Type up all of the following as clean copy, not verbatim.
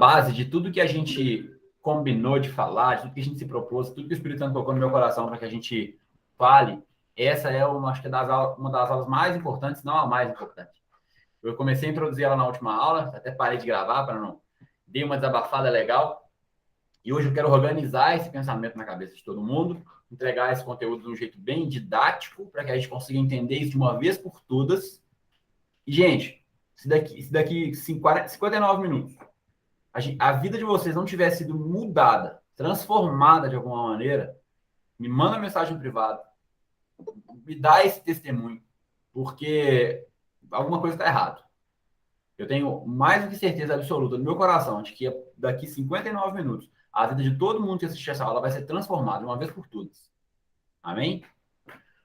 base de tudo que a gente combinou de falar, de tudo que a gente se propôs, tudo que o Espírito Santo colocou no meu coração para que a gente fale. Essa é acho que uma das aulas mais importantes, não a mais importante. Eu comecei a introduzir ela na última aula, até parei de gravar para não... Dei uma desabafada legal. E hoje eu quero organizar esse pensamento na cabeça de todo mundo, entregar esse conteúdo de um jeito bem didático, para que a gente consiga entender isso de uma vez por todas. E, gente, se daqui 59 minutos a vida de vocês não tiver sido mudada, transformada de alguma maneira, me manda uma mensagem privada, me dá esse testemunho, porque alguma coisa está errada. Eu tenho mais do que certeza absoluta no meu coração de que daqui 59 minutos a vida de todo mundo que assistir essa aula vai ser transformada de uma vez por todas. Amém?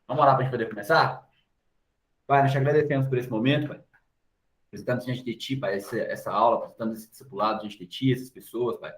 Vamos orar para a gente poder começar? Pai, nós te agradecemos por esse momento, Pai. Apresentando diante de Ti, Pai, essa aula, apresentando esse discipulado diante de Ti, essas pessoas, Pai.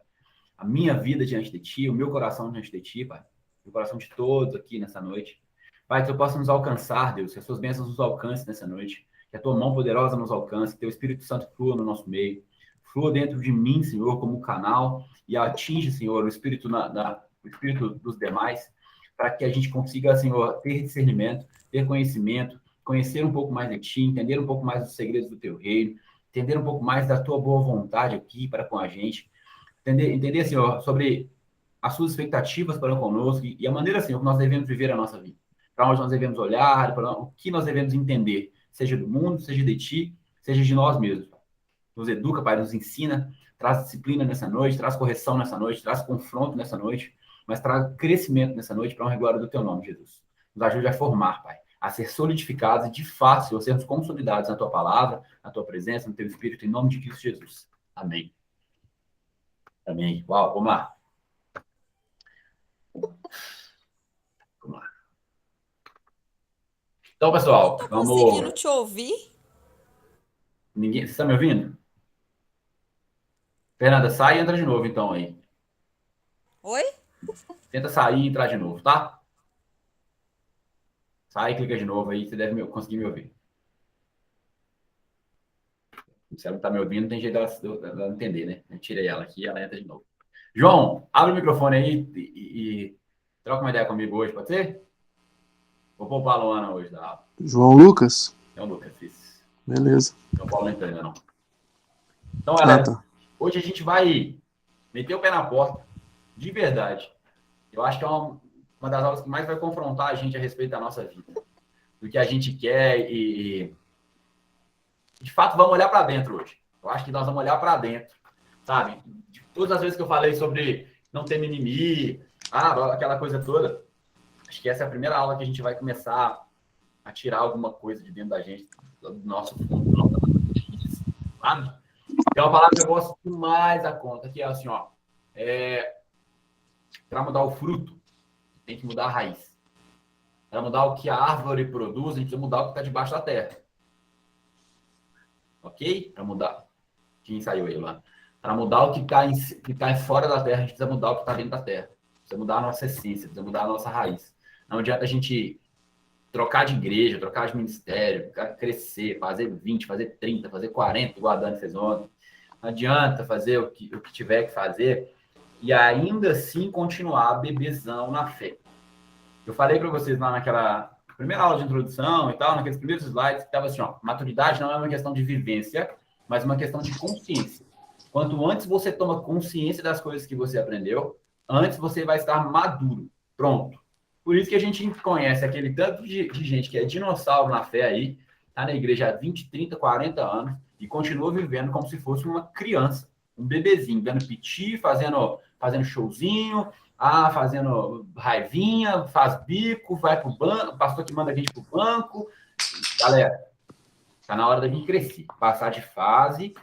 A minha vida diante de Ti, o meu coração diante de Ti, Pai. O coração de todos aqui nessa noite. Pai, que Tu possa nos alcançar, Deus, que as Suas bênçãos nos alcancem nessa noite, que a Tua mão poderosa nos alcance, que Teu Espírito Santo flua no nosso meio, flua dentro de mim, Senhor, como canal, e atinge, Senhor, o Espírito, o Espírito dos demais, para que a gente consiga, Senhor, ter discernimento, ter conhecimento, conhecer um pouco mais de Ti, entender um pouco mais dos segredos do Teu reino, entender um pouco mais da Tua boa vontade aqui para com a gente, entender, Senhor, sobre as Suas expectativas para conosco e a maneira, Senhor, que nós devemos viver a nossa vida, para onde nós devemos olhar, para o que nós devemos entender, seja do mundo, seja de Ti, seja de nós mesmos. Nos educa, Pai, nos ensina, traz disciplina nessa noite, traz correção nessa noite, traz confronto nessa noite, mas traz crescimento nessa noite para a honra e glória do Teu nome, Jesus. Nos ajude a formar, Pai, a ser solidificados e, de fato, Senhor, sermos consolidados na Tua palavra, na Tua presença, no Teu Espírito, em nome de Cristo Jesus. Amém. Amém. Uau, vamos lá. Vamos lá. Então, pessoal, tá conseguindo te ouvir? Ninguém... Você está me ouvindo? Fernanda, sai e entra de novo, então, aí. Oi? Tenta sair e entrar de novo, tá? Sai e clica de novo aí, você deve conseguir me ouvir. Se ela não tá me ouvindo, não tem jeito dela entender, né? Eu tirei ela aqui e ela entra de novo. João, abre o microfone aí e troca uma ideia comigo hoje, pode ser? Vou poupar a Luana hoje da aula. João Lucas? É o Lucas, isso. Beleza. Não, o Paulo não entrou ainda, não. Então, galera, tá. Hoje a gente vai meter o pé na porta, de verdade. Eu acho que é uma das aulas que mais vai confrontar a gente a respeito da nossa vida, do que a gente quer e de fato, vamos olhar para dentro hoje. Eu acho que nós vamos olhar para dentro, sabe? De todas as vezes que eu falei sobre não ter mimimi, aquela coisa toda, acho que essa é a primeira aula que a gente vai começar a tirar alguma coisa de dentro da gente, do nosso fundo, sabe? Tem uma palavra que eu gosto demais da conta, que é assim, ó, para mudar o fruto, tem que mudar a raiz. Para mudar o que a árvore produz, a gente precisa mudar o que está debaixo da terra. Ok? Para mudar. Quem saiu aí lá? Para mudar o que está fora da terra, a gente precisa mudar o que está dentro da terra. Precisa mudar a nossa essência, precisa mudar a nossa raiz. Não adianta a gente trocar de igreja, trocar de ministério, crescer, fazer 20, fazer 30, fazer 40, igual a Dani fez ontem. Não adianta fazer o que tiver que fazer e ainda assim continuar bebezão na fé. Eu falei para vocês lá naquela primeira aula de introdução e tal, naqueles primeiros slides, que estava assim, ó, maturidade não é uma questão de vivência, mas uma questão de consciência. Quanto antes você toma consciência das coisas que você aprendeu, antes você vai estar maduro. Pronto. Por isso que a gente conhece aquele tanto de gente que é dinossauro na fé aí, tá na igreja há 20, 30, 40 anos e continua vivendo como se fosse uma criança, um bebezinho, dando piti, fazendo showzinho, fazendo raivinha, faz bico, vai pro banco, pastor que manda a gente pro banco. Galera, tá na hora da gente crescer, passar de fase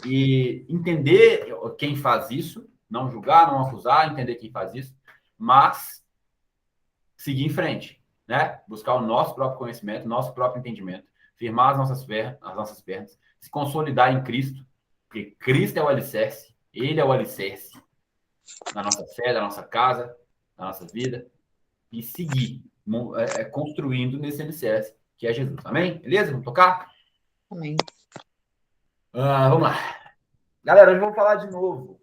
e entender quem faz isso, não julgar, não acusar, entender quem faz isso, mas seguir em frente, né? Buscar o nosso próprio conhecimento, nosso próprio entendimento, firmar as nossas pernas, se consolidar em Cristo, porque Cristo é o alicerce, Ele é o alicerce da nossa fé, da nossa casa, da nossa vida, e seguir construindo nesse alicerce que é Jesus. Amém? Beleza? Vamos tocar? Amém. Vamos lá. Galera, hoje vamos falar de novo,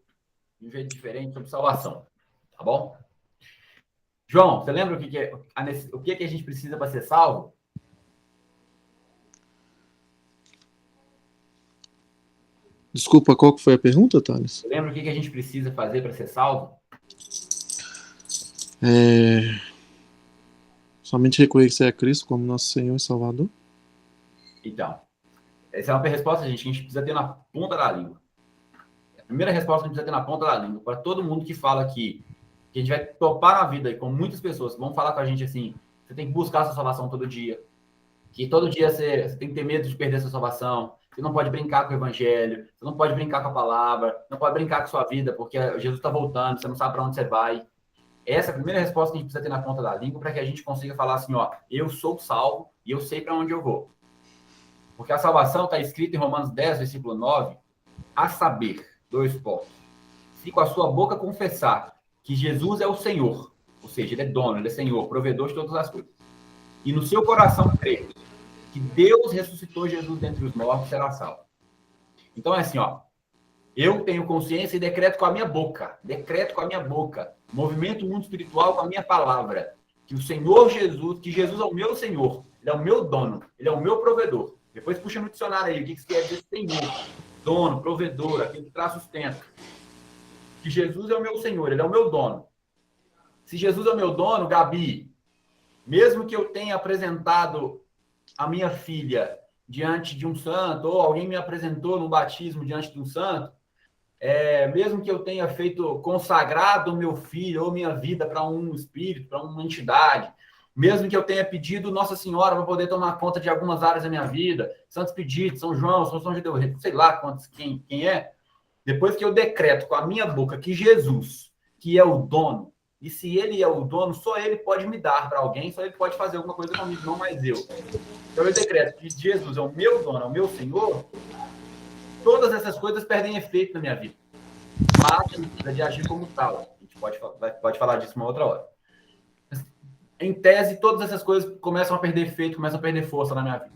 de um jeito diferente, sobre salvação. Tá bom? João, você lembra o que a gente precisa para ser salvo? Desculpa, qual que foi a pergunta, Thales? Você lembra o que a gente precisa fazer para ser salvo? Somente reconhecer a Cristo como nosso Senhor e Salvador? Então, essa é uma resposta, gente, que a gente precisa ter na ponta da língua. A primeira resposta que a gente precisa ter na ponta da língua, para todo mundo que fala que a gente vai topar na vida, e com muitas pessoas que vão falar com a gente assim, você tem que buscar a sua salvação todo dia, que todo dia você tem que ter medo de perder a sua salvação, você não pode brincar com o evangelho, você não pode brincar com a palavra, não pode brincar com a sua vida, porque Jesus está voltando, você não sabe para onde você vai. Essa é a primeira resposta que a gente precisa ter na ponta da língua para que a gente consiga falar assim, ó, eu sou salvo e eu sei para onde eu vou. Porque a salvação está escrita em Romanos 10, versículo 9, a saber, 2 pontos. Se com a sua boca confessar que Jesus é o Senhor, ou seja, ele é dono, ele é Senhor, provedor de todas as coisas, e no seu coração crer que Deus ressuscitou Jesus dentre os mortos, será salvo. Então é assim, ó, eu tenho consciência e decreto com a minha boca, movimento o mundo espiritual com a minha palavra, que o Senhor Jesus, que Jesus é o meu Senhor, ele é o meu dono, ele é o meu provedor. Depois puxa no dicionário aí, o que isso quer dizer Senhor, dono, provedor, aquele que traz sustento. Que Jesus é o meu Senhor, ele é o meu dono. Se Jesus é o meu dono, Gabi, mesmo que eu tenha apresentado a minha filha diante de um santo, ou alguém me apresentou no batismo diante de um santo, mesmo que eu tenha consagrado o meu filho ou minha vida para um espírito, para uma entidade, mesmo que eu tenha pedido Nossa Senhora para poder tomar conta de algumas áreas da minha vida, Santos Pedidos, São João, São Gedeu, sei lá quantos, quem é, depois que eu decreto com a minha boca que Jesus, que é o dono, e se ele é o dono, só ele pode me dar para alguém, só ele pode fazer alguma coisa comigo, não mais eu. Então eu decreto que Jesus é o meu dono, é o meu Senhor, todas essas coisas perdem efeito na minha vida. Mas a gente precisa de agir como tal. A gente pode falar disso uma outra hora. Em tese, todas essas coisas começam a perder efeito, começam a perder força na minha vida.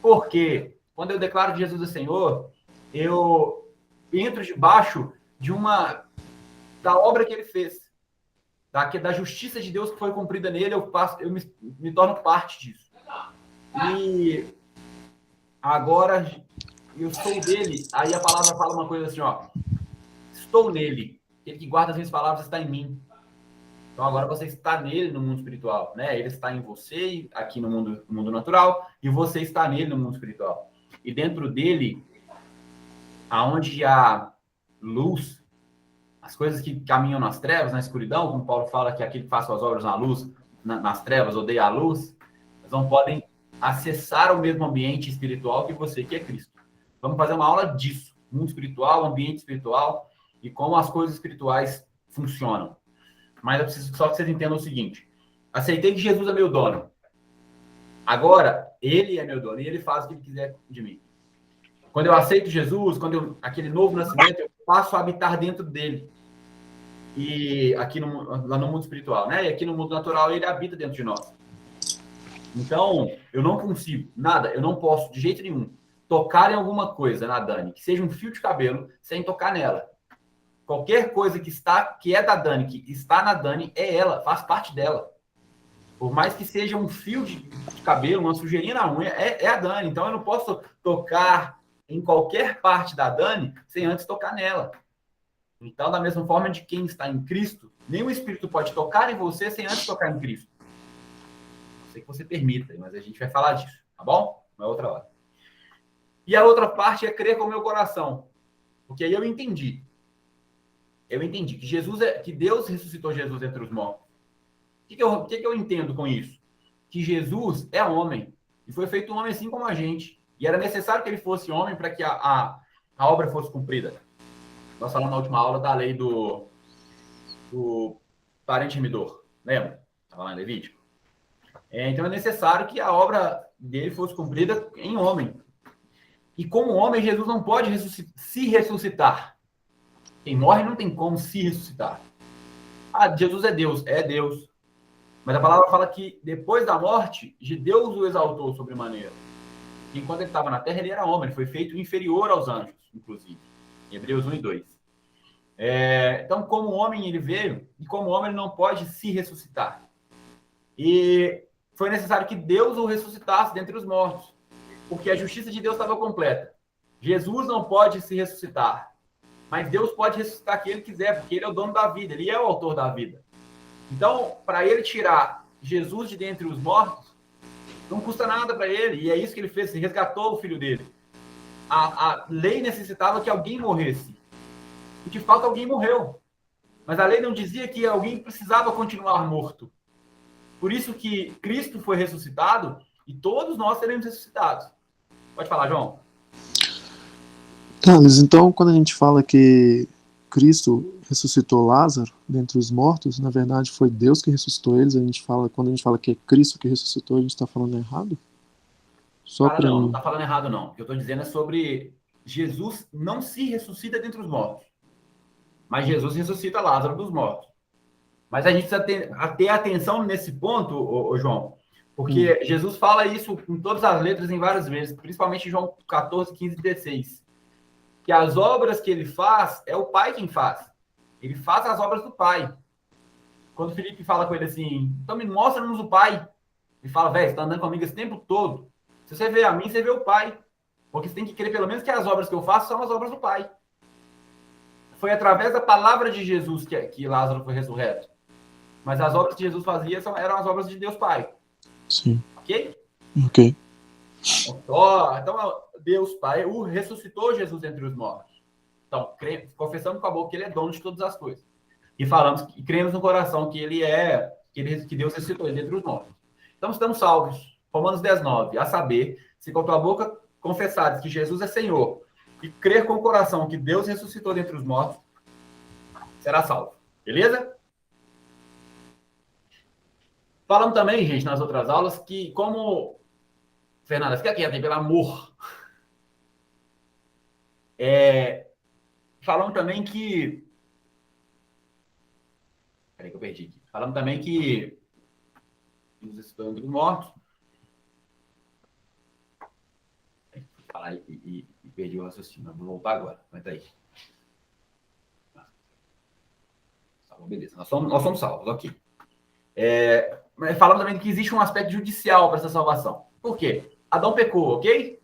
Por quê? Quando eu declaro que Jesus é Senhor, eu entro debaixo da obra que ele fez, da justiça de Deus que foi cumprida nele, eu me torno parte disso. E agora eu sou dele, aí a palavra fala uma coisa assim, ó, estou nele, aquele que guarda as minhas palavras está em mim. Então agora você está nele no mundo espiritual, né? Ele está em você aqui no mundo natural e você está nele no mundo espiritual. E dentro dele, aonde há luz, as coisas que caminham nas trevas, na escuridão, como Paulo fala que aquele que faz suas obras na luz, nas trevas, odeia a luz, eles não podem acessar o mesmo ambiente espiritual que você, que é Cristo. Vamos fazer uma aula disso, mundo espiritual, ambiente espiritual e como as coisas espirituais funcionam. Mas eu preciso só que vocês entendam o seguinte, aceitei que Jesus é meu dono. Agora, ele é meu dono e ele faz o que ele quiser de mim. Quando eu aceito Jesus, aquele novo nascimento, eu passo a habitar dentro dele. E aqui lá no mundo espiritual, né? E aqui no mundo natural, ele habita dentro de nós. Então, eu não consigo, eu não posso, de jeito nenhum, tocar em alguma coisa na Dani, que seja um fio de cabelo, sem tocar nela. Qualquer coisa que é da Dani, que está na Dani, é ela, faz parte dela. Por mais que seja um fio de cabelo, uma sujeirinha na unha, é a Dani. Então, eu não posso tocar em qualquer parte da Dani sem antes tocar nela. Então, da mesma forma de quem está em Cristo, nenhum espírito pode tocar em você sem antes tocar em Cristo. Não sei que você permita, mas a gente vai falar disso, tá bom? Uma outra hora. E a outra parte é crer com o meu coração. Porque aí eu entendi. Que Deus ressuscitou Jesus entre os mortos. O que eu entendo com isso? Que Jesus é homem. E foi feito um homem assim como a gente. E era necessário que ele fosse homem para que a obra fosse cumprida. Nós falamos na última aula da lei do parente remidor. Lembra? Estava lá em Levítico. Então é necessário que a obra dele fosse cumprida em homem. E como homem, Jesus não pode se ressuscitar. Quem morre não tem como se ressuscitar. Jesus é Deus. É Deus. Mas a palavra fala que depois da morte, Deus o exaltou sobremaneira. Enquanto ele estava na terra, ele era homem. Ele foi feito inferior aos anjos, inclusive. Hebreus 1 e 2. Então, como homem ele veio, e como homem ele não pode se ressuscitar. E foi necessário que Deus o ressuscitasse dentre os mortos, porque a justiça de Deus estava completa. Jesus não pode se ressuscitar, mas Deus pode ressuscitar quem ele quiser, porque ele é o dono da vida, ele é o autor da vida. Então, para ele tirar Jesus de dentre os mortos, não custa nada para ele, e é isso que ele fez, ele resgatou o filho dele. A lei necessitava que alguém morresse, e de fato alguém morreu, mas a lei não dizia que alguém precisava continuar morto. Por isso que Cristo foi ressuscitado, e todos nós seremos ressuscitados. Pode falar, João. Thales, então quando a gente fala que Cristo ressuscitou Lázaro dentre os mortos, na verdade foi Deus que ressuscitou eles. Quando a gente fala que é Cristo que ressuscitou, a gente está falando errado? Não está falando errado, não. O que eu estou dizendo é sobre Jesus não se ressuscita dentre os mortos, mas Jesus ressuscita Lázaro dos mortos. Mas a gente precisa ter atenção nesse ponto, ô João, porque Jesus fala isso em todas as letras, em várias vezes, principalmente em João 14, 15 e 16. Que as obras que ele faz, é o Pai quem faz. Ele faz as obras do Pai. Quando o Felipe fala com ele assim, então me mostra-nos o Pai. Ele fala, velho, você está andando comigo esse tempo todo. Se você vê a mim, você vê o Pai. Porque você tem que crer, pelo menos, que as obras que eu faço são as obras do Pai. Foi através da palavra de Jesus que Lázaro foi ressurreto. Mas as obras que Jesus fazia eram as obras de Deus Pai. Sim. Ok? Ok. Então, Deus Pai ressuscitou Jesus entre os mortos. Então, confessamos com a boca que ele é dono de todas as coisas. E falamos e cremos no coração que que Deus ressuscitou ele entre os mortos. Então, estamos salvos. Romanos 10, 9. A saber, se com a tua boca confessares que Jesus é Senhor e crer com o coração que Deus ressuscitou dentre os mortos, será salvo. Beleza? Falamos também, gente, nas outras aulas, que como... Fernanda, fica quieta, pelo amor. Falamos também que... Peraí que eu perdi aqui. Falamos também que... Jesus ressuscitou entre os mortos. Falar e perdi o raciocínio. Vou voltar agora. Aguenta aí. Beleza. Nós somos salvos, ok. Mas falamos também que existe um aspecto judicial para essa salvação. Por quê? Adão pecou, ok?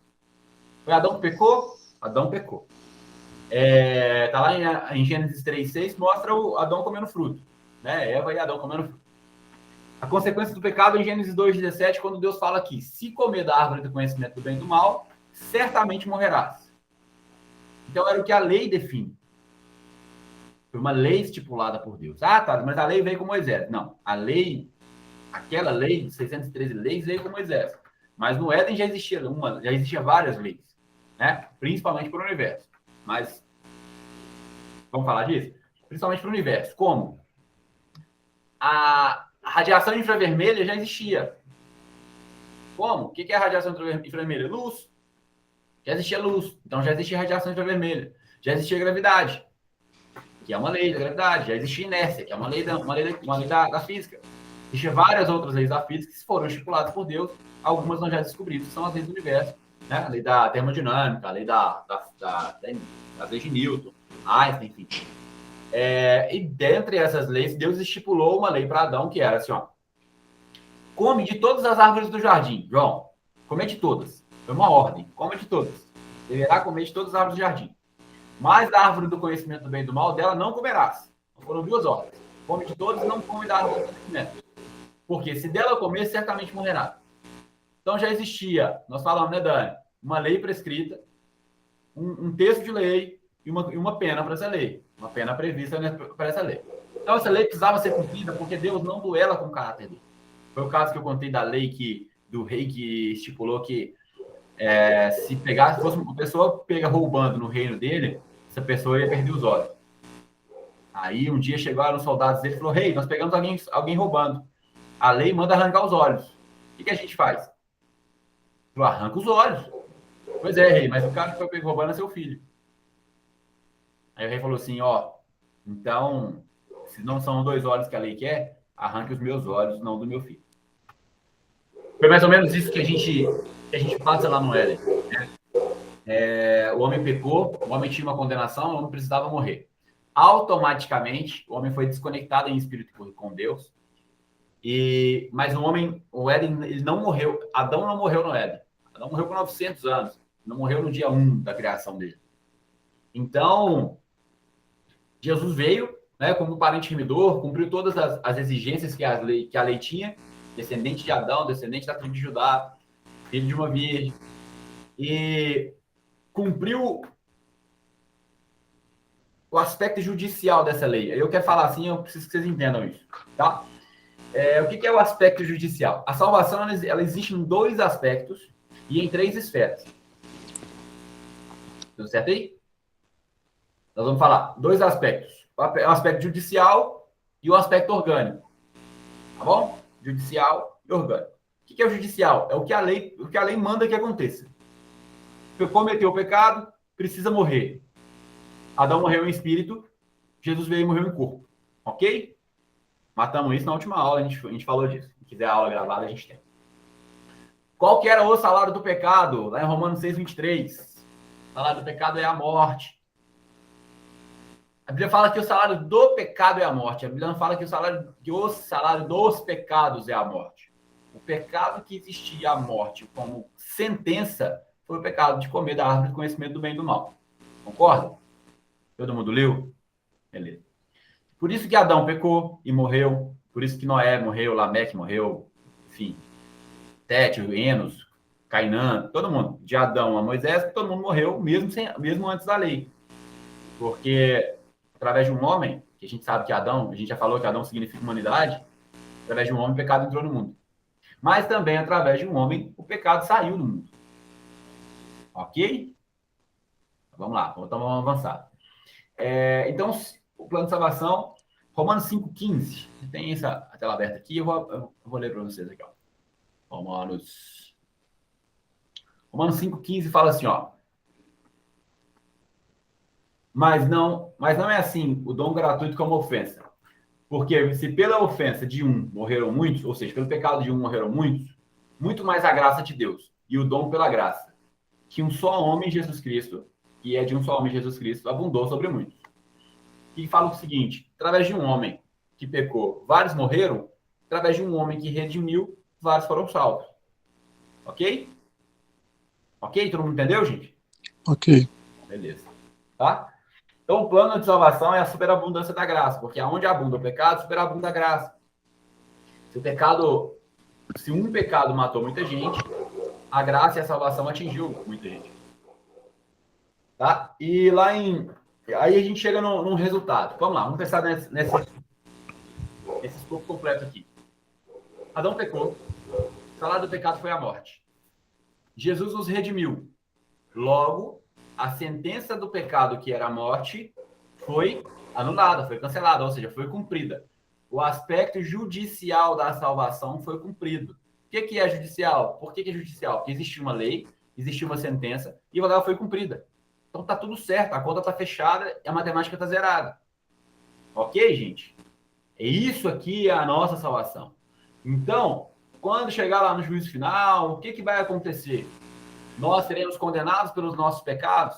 Foi Adão que pecou? Adão pecou. Tá lá em Gênesis 3:6, mostra o Adão comendo fruto. Né? Eva e Adão comendo fruto. A consequência do pecado em Gênesis 2:17, quando Deus fala que se comer da árvore do conhecimento do bem e do mal, certamente morrerás. Então era o que a lei define. Foi uma lei estipulada por Deus. Ah, tá, mas a lei veio com Moisés. Não, a lei, aquela lei, 613 leis, veio com Moisés. Mas no Éden já existia várias leis, né? Principalmente para o universo. Mas, vamos falar disso? Principalmente para o universo. Como? A radiação infravermelha já existia. Como? O que é a radiação infravermelha? Luz. Já existia luz. Então já existia radiação infravermelha. Já existia gravidade, que é uma lei da gravidade. Já existia inércia, que é uma lei da física. Existem várias outras leis da física que foram estipuladas por Deus. Algumas nós já descobrimos, que são as leis do universo. Né? A lei da termodinâmica, a lei das leis de Newton, Einstein, enfim. E dentre essas leis, Deus estipulou uma lei para Adão, que era assim, ó. Come de todas as árvores do jardim. João, come de todas. Foi uma ordem. Come de todas. Deverá comer de todas as árvores do jardim. Mas da árvore do conhecimento do bem e do mal, dela não comerás. Foram duas ordens. Come de todas e não come da árvore do conhecimento. Porque se dela comer, certamente morrerá. Então já existia, nós falamos, né, Dani? Uma lei prescrita, um texto de lei e uma pena para essa lei. Uma pena prevista para essa lei. Então essa lei precisava ser cumprida porque Deus não duela com o caráter dele. Foi o caso que eu contei da lei do rei que estipulou que se fosse uma pessoa roubando no reino dele, essa pessoa ia perder os olhos. Aí um dia chegaram os soldados dele e falou: rei, nós pegamos alguém roubando. A lei manda arrancar os olhos. O que a gente faz? Falou: arranca os olhos. Pois é, rei, mas o cara que foi pego roubando é seu filho. Aí o rei falou assim: então, se não são 2 olhos que a lei quer, arranque os meus olhos, não do meu filho. Foi mais ou menos isso que a gente passa lá no Éden. Né? O homem pecou, o homem tinha uma condenação, o homem precisava morrer. Automaticamente, o homem foi desconectado em espírito com Deus. Mas o Éden, ele não morreu. Adão não morreu no Éden. Adão morreu com 900 anos. Não morreu no dia 1 da criação dele. Então, Jesus veio, né, como parente remidor, cumpriu todas as exigências que a lei tinha, descendente de Adão, descendente da tribo de Judá, filho de uma virgem, e cumpriu o aspecto judicial dessa lei. Eu quero falar assim, eu preciso que vocês entendam isso, tá? O que é o aspecto judicial? A salvação, ela existe em 2 aspectos e em 3 esferas. Tudo certo aí? Nós vamos falar 2 aspectos. O aspecto judicial e o aspecto orgânico. Tá bom? Judicial e orgânico. O que é o judicial? É o que a lei manda que aconteça. Se cometeu o pecado, precisa morrer. Adão morreu em espírito, Jesus veio e morreu em corpo. Ok? Matamos isso na última aula, a gente falou disso. Se quiser a aula gravada, a gente tem. Qual que era o salário do pecado? Lá em Romanos 6:23. O salário do pecado é a morte. A Bíblia fala que o salário do pecado é a morte. A Bíblia não fala que o salário dos pecados é a morte. O pecado que existia a morte como sentença foi o pecado de comer da árvore do conhecimento do bem e do mal. Concorda? Todo mundo leu? Beleza. Por isso que Adão pecou e morreu. Por isso que Noé morreu, Lameque morreu. Enfim, Tete, Enos, Cainã, todo mundo. De Adão a Moisés, todo mundo morreu, mesmo antes da lei. Porque através de um homem, que a gente sabe que Adão, a gente já falou que Adão significa humanidade, através de um homem o pecado entrou no mundo. Mas também através de um homem o pecado saiu do mundo. Ok? Vamos lá, então vamos avançar. Então, o plano de salvação, Romanos 5:15. Tem a tela aberta aqui, eu vou ler para vocês aqui. Ó. Romanos 5:15 fala assim, ó. Mas não é assim o dom gratuito como ofensa. Porque se pela ofensa de um morreram muitos, ou seja, pelo pecado de um morreram muitos, muito mais a graça de Deus e o dom pela graça, que um só homem, Jesus Cristo, que é de um só homem, Jesus Cristo, abundou sobre muitos. E fala o seguinte, através de um homem que pecou, vários morreram, através de um homem que redimiu, vários foram salvos. Ok? Ok? Todo mundo entendeu, gente? Ok. Beleza. Tá? Então, o plano de salvação é a superabundância da graça, porque aonde abunda o pecado, superabunda a graça. Se um pecado matou muita gente, a graça e a salvação atingiu muita gente. Tá? E aí a gente chega num resultado. Vamos lá, vamos pensar nesse escopo completo aqui. Adão pecou, o salário do pecado foi a morte. Jesus nos redimiu. Logo, a sentença do pecado, que era a morte, foi anulada, foi cancelada, ou seja, foi cumprida. O aspecto judicial da salvação foi cumprido. O que é judicial? Por que é judicial? Porque existia uma lei, existia uma sentença e ela foi cumprida. Então tá tudo certo, a conta tá fechada e a matemática tá zerada. Ok, gente? Isso aqui é a nossa salvação. Então, quando chegar lá no juízo final, o que vai acontecer? Nós seremos condenados pelos nossos pecados?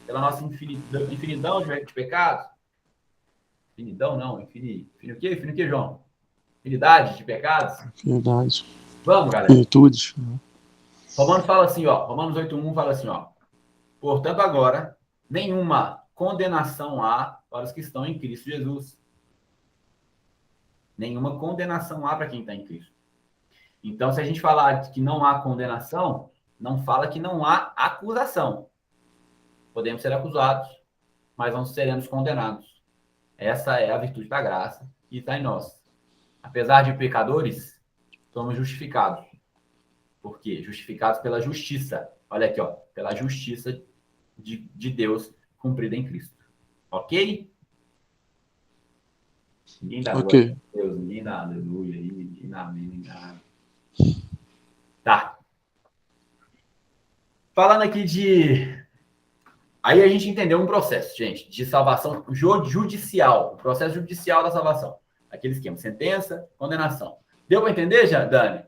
Pela nossa infinidão de pecados? Infinidão não, o quê, João? Infinidade de pecados? Verdade. Vamos, galera. Virtude. Romanos fala assim, ó. Romanos 8:1 fala assim, ó. Portanto, agora, nenhuma condenação há para os que estão em Cristo Jesus. Nenhuma condenação há para quem está em Cristo. Então, se a gente falar que não há condenação, não fala que não há acusação. Podemos ser acusados, mas não seremos condenados. Essa é a virtude da graça e está em nós. Apesar de pecadores, somos justificados. Por quê? Justificados pela justiça. Olha aqui, ó. Pela justiça de Deus cumprida em Cristo. Ok? Ninguém dá glória a Deus, ninguém dá aleluia, ninguém dá amém, ninguém dá. Tá. Falando aqui Aí a gente entendeu um processo, gente, de salvação judicial. O processo judicial da salvação. Aquele esquema, sentença, condenação. Deu para entender, já, Dani?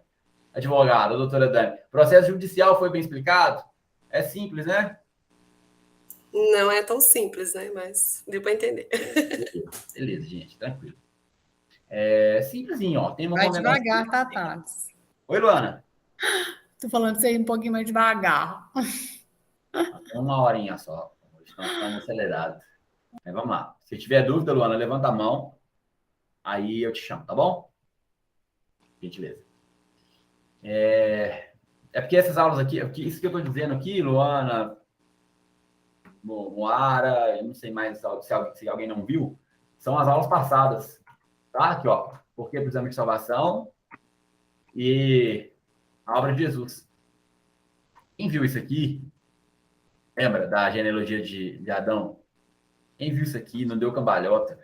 Advogada, doutora Dani. O processo judicial foi bem explicado? É simples, né? Não é tão simples, né? Mas deu para entender. Beleza, gente, tranquilo. Simplesinho, ó. Tem uma Vai condenação. devagar, tá, Thales? Oi, Luana. Tô falando pra você ir um pouquinho mais devagar. Uma horinha só. Estamos acelerados. Vamos lá. Se tiver dúvida, Luana, levanta a mão. Aí eu te chamo, tá bom? Gentileza. Porque essas aulas aqui, isso que eu estou dizendo aqui, Luana, Moara, eu não sei mais se alguém não viu, são as aulas passadas. Tá? Aqui, ó. Por que precisamos de salvação? E a obra de Jesus. Quem viu isso aqui, lembra da genealogia de Adão? Quem viu isso aqui não deu cambalhota,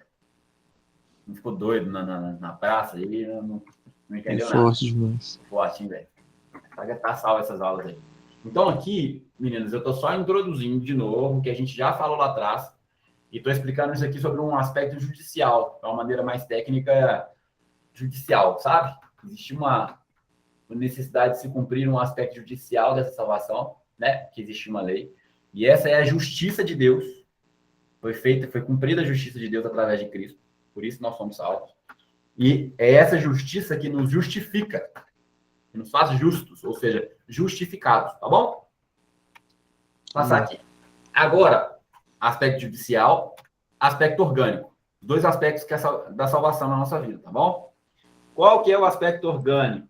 não ficou doido na praça aí, não entendeu nada. Forte demais. Forte, velho. Tá salvo essas aulas aí. Então aqui, meninas, eu tô só introduzindo de novo o que a gente já falou lá atrás e tô explicando isso aqui sobre um aspecto judicial, de uma maneira mais técnica judicial, sabe? Existe uma necessidade de se cumprir um aspecto judicial dessa salvação, né? Que existe uma lei. E essa é a justiça de Deus. Foi cumprida a justiça de Deus através de Cristo. Por isso nós somos salvos. E é essa justiça que nos justifica, que nos faz justos, ou seja, justificados, tá bom? Vou passar aqui. Agora, aspecto judicial, aspecto orgânico. Dois aspectos da salvação na nossa vida, tá bom? Qual que é o aspecto orgânico?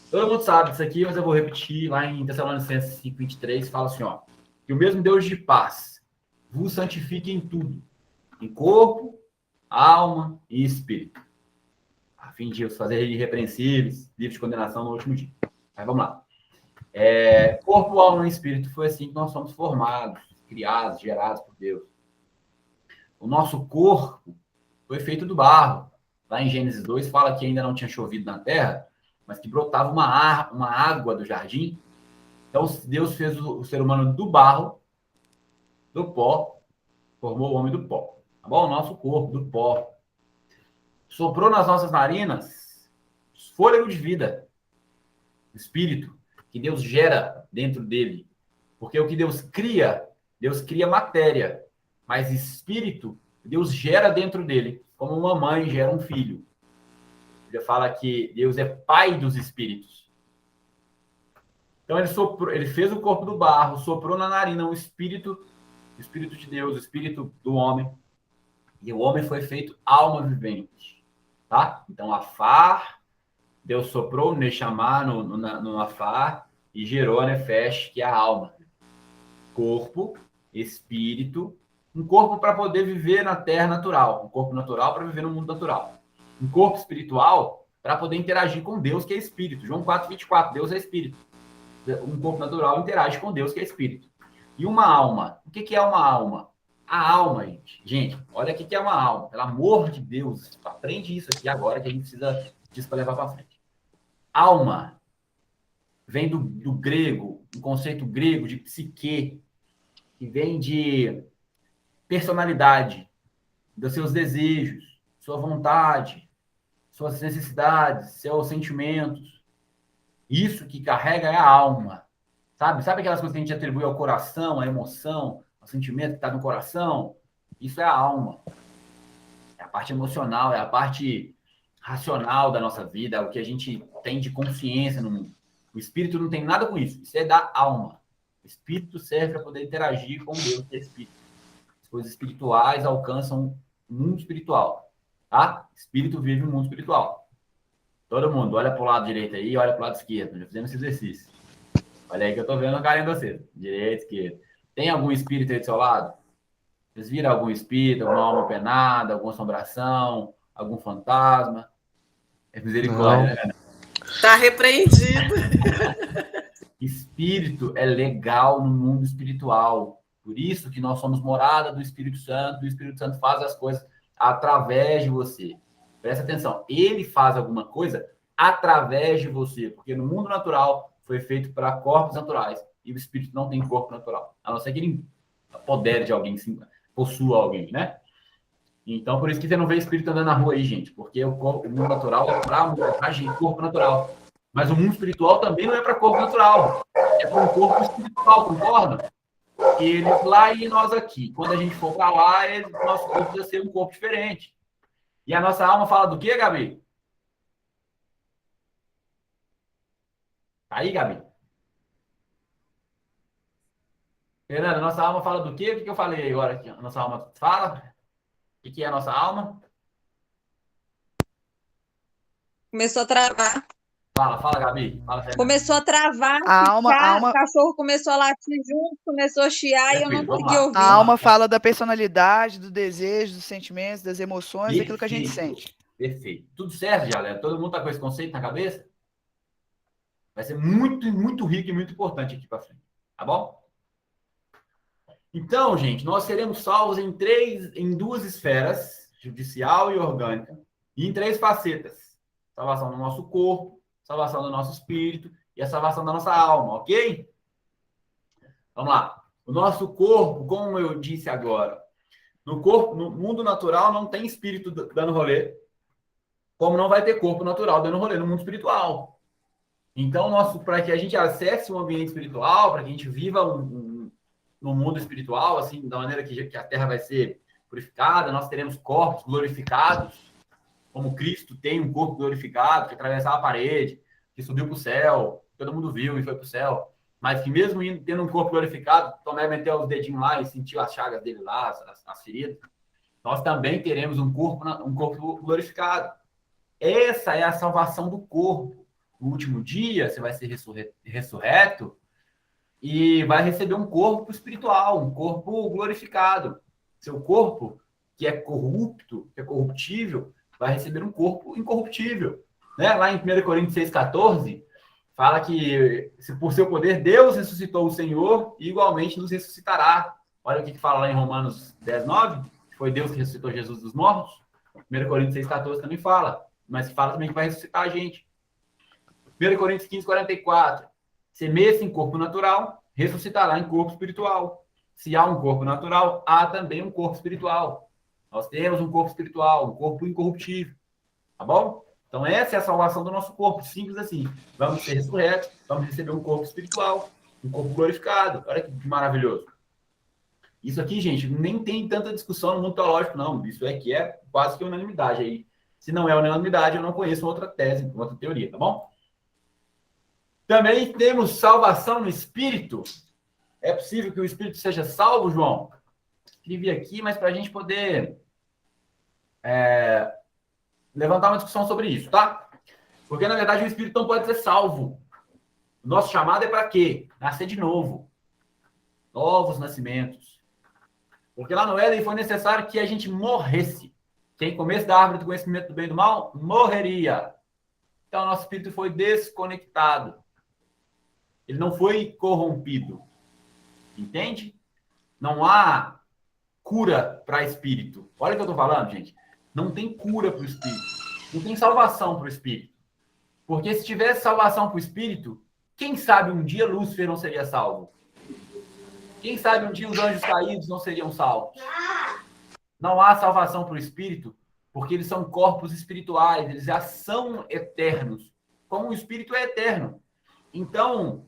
Todo mundo sabe disso aqui, mas eu vou repetir. Lá em Tessalonicenses 5:23, fala assim, ó, que o mesmo Deus de paz vos santifique em tudo, em corpo, alma e espírito, a fim de os fazer irrepreensíveis, livres de condenação no último dia. Mas vamos lá. Corpo, alma e espírito, foi assim que nós somos formados, criados, gerados por Deus. O nosso corpo foi feito do barro. Lá em Gênesis 2 fala que ainda não tinha chovido na terra, mas que brotava uma água do jardim. Então, Deus fez o ser humano do barro, do pó, formou o homem do pó. Tá bom? O nosso corpo, do pó. Soprou nas nossas narinas fôlego de vida, espírito, que Deus gera dentro dele. Porque o que Deus cria matéria, mas espírito, Deus gera dentro dele, como uma mãe gera um filho. Ele fala que Deus é pai dos espíritos. Então ele fez o corpo do barro, soprou na narina o espírito de Deus, o espírito do homem. E o homem foi feito alma vivente. Tá? Então, Afar, Deus soprou o Neshama no Afar e gerou a Nefesh, que é a alma. Corpo, espírito, um corpo para poder viver na terra natural, um corpo natural para viver no mundo natural. Um corpo espiritual para poder interagir com Deus, que é espírito. João 4:24, Deus é espírito. Um corpo natural interage com Deus, que é espírito. E uma alma. O que é uma alma? A alma, gente, olha o que é uma alma. Pelo amor de Deus, aprende isso aqui agora, que a gente precisa disso para levar para frente. Alma vem do grego, um conceito grego de psique, que vem de personalidade, dos seus desejos, sua vontade, suas necessidades, seus sentimentos. Isso que carrega é a alma. Sabe aquelas coisas que a gente atribui ao coração, à emoção, ao sentimento que está no coração? Isso é a alma. É a parte emocional, é a parte racional da nossa vida, é o que a gente tem de consciência no mundo. O espírito não tem nada com isso. Isso é da alma. O espírito serve para poder interagir com Deus, que é espírito. As coisas espirituais alcançam o mundo espiritual. Tá? Espírito vive no mundo espiritual. Todo mundo, olha para o lado direito aí, olha para o lado esquerdo. Já fizemos esse exercício. Olha aí que eu tô vendo o carinho de vocês. Direita, esquerda. Tem algum espírito aí do seu lado? Vocês viram algum espírito, alguma alma penada, alguma assombração, algum fantasma? É misericórdia, né? Tá repreendido. Espírito é legal no mundo espiritual. Por isso que nós somos morada do Espírito Santo. O Espírito Santo faz as coisas através de você. Presta atenção. Ele faz alguma coisa através de você. Porque no mundo natural foi feito para corpos naturais. E o Espírito não tem corpo natural. A não ser que ele apodere de alguém, possua alguém, né? Então, por isso que você não vê espírito andando na rua aí, gente. Porque o mundo natural é para agir corpo natural. Mas o mundo espiritual também não é para corpo natural. É para um corpo espiritual, concorda? Eles lá e nós aqui. Quando a gente for para lá, nosso corpo vai ser um corpo diferente. E a nossa alma fala do quê, Gabi? Tá aí, Gabi? Fernanda, a nossa alma fala do quê? O que eu falei agora aqui? A nossa alma fala? O que é a nossa alma? Começou a travar. Fala, Gabi. Fala, Fernanda. Começou a travar, A alma, ficar, a alma, o cachorro começou a latir junto, começou a chiar e eu não Tranquilo, vamos consegui lá. ouvir. a alma fala da personalidade, do desejo, dos sentimentos, das emoções, daquilo que a gente Perfeito. sente. Perfeito. Tudo certo, galera? Todo mundo tá com esse conceito na cabeça? Vai ser muito, muito rico e muito importante aqui para frente. Tá bom? Então, gente, nós seremos salvos em duas esferas, judicial e orgânica, e em 3 facetas: salvação do nosso corpo, salvação do nosso espírito e a salvação da nossa alma, ok? Vamos lá. O nosso corpo, como eu disse agora, no mundo natural não tem espírito dando rolê, como não vai ter corpo natural dando rolê no mundo espiritual. Então, para que a gente acesse um ambiente espiritual, para que a gente viva no mundo espiritual, assim, da maneira que a Terra vai ser purificada, nós teremos corpos glorificados, como Cristo tem um corpo glorificado, que atravessava a parede, que subiu para o céu, todo mundo viu e foi para o céu, mas que mesmo tendo um corpo glorificado, Tomé meteu os dedinhos lá e sentiu as chagas dele lá, as feridas, nós também teremos um corpo glorificado. Essa é a salvação do corpo. No último dia, você vai ser ressurreto e vai receber um corpo espiritual, um corpo glorificado. Seu corpo, que é corrupto, que é corruptível, vai receber um corpo incorruptível. Né? Lá em 1 Coríntios 6,14, fala que por seu poder Deus ressuscitou o Senhor e igualmente nos ressuscitará. Olha o que fala lá em Romanos 10,9, que foi Deus que ressuscitou Jesus dos mortos. 1 Coríntios 6,14 também fala, mas fala também que vai ressuscitar a gente. 1 Coríntios 15,44. Semeia-se em corpo natural, ressuscitará em corpo espiritual. Se há um corpo natural, há também um corpo espiritual. Nós temos um corpo espiritual, um corpo incorruptível. Tá bom? Então, essa é a salvação do nosso corpo. Simples assim. Vamos ser ressurretos, vamos receber um corpo espiritual, um corpo glorificado. Olha que maravilhoso. Isso aqui, gente, nem tem tanta discussão no mundo teológico, não. Isso aqui é quase que unanimidade aí. Se não é unanimidade, eu não conheço outra tese, outra teoria, tá bom? Também temos salvação no espírito. É possível que o espírito seja salvo, João? Escrevi aqui, mas para a gente poder levantar uma discussão sobre isso, tá? Porque, na verdade, o espírito não pode ser salvo. O nosso chamado é para quê? Nascer de novo. Novos nascimentos. Porque lá no Éden foi necessário que a gente morresse. Quem comesse da árvore do conhecimento do bem e do mal, morreria. Então, o nosso espírito foi desconectado. Ele não foi corrompido. Entende? Não há cura para espírito. Olha o que eu estou falando, gente. Não tem cura para o espírito. Não tem salvação para o espírito. Porque se tivesse salvação para o espírito, quem sabe um dia Lúcifer não seria salvo? Quem sabe um dia os anjos caídos não seriam salvos? Não há salvação para o espírito, porque eles são corpos espirituais, eles já são eternos, como o espírito é eterno. Então,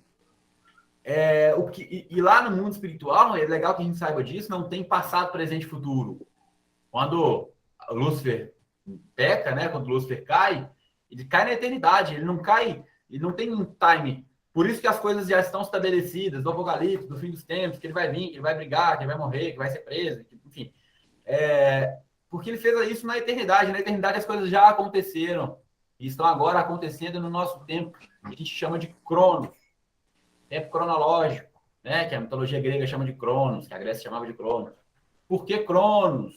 e lá no mundo espiritual, é legal que a gente saiba disso, não tem passado, presente e futuro. Quando Lúcifer peca, né, quando Lúcifer cai, ele cai na eternidade, ele não cai, ele não tem um time. Por isso que as coisas já estão estabelecidas, do Apocalipse, do fim dos tempos, que ele vai vir, que ele vai brigar, que ele vai morrer, que vai ser preso, enfim. Porque ele fez isso na eternidade. Na eternidade as coisas já aconteceram e estão agora acontecendo no nosso tempo, que a gente chama de Cronos, tempo cronológico, né? Que a mitologia grega chama de Cronos, que a Grécia chamava de Cronos. Por que Cronos?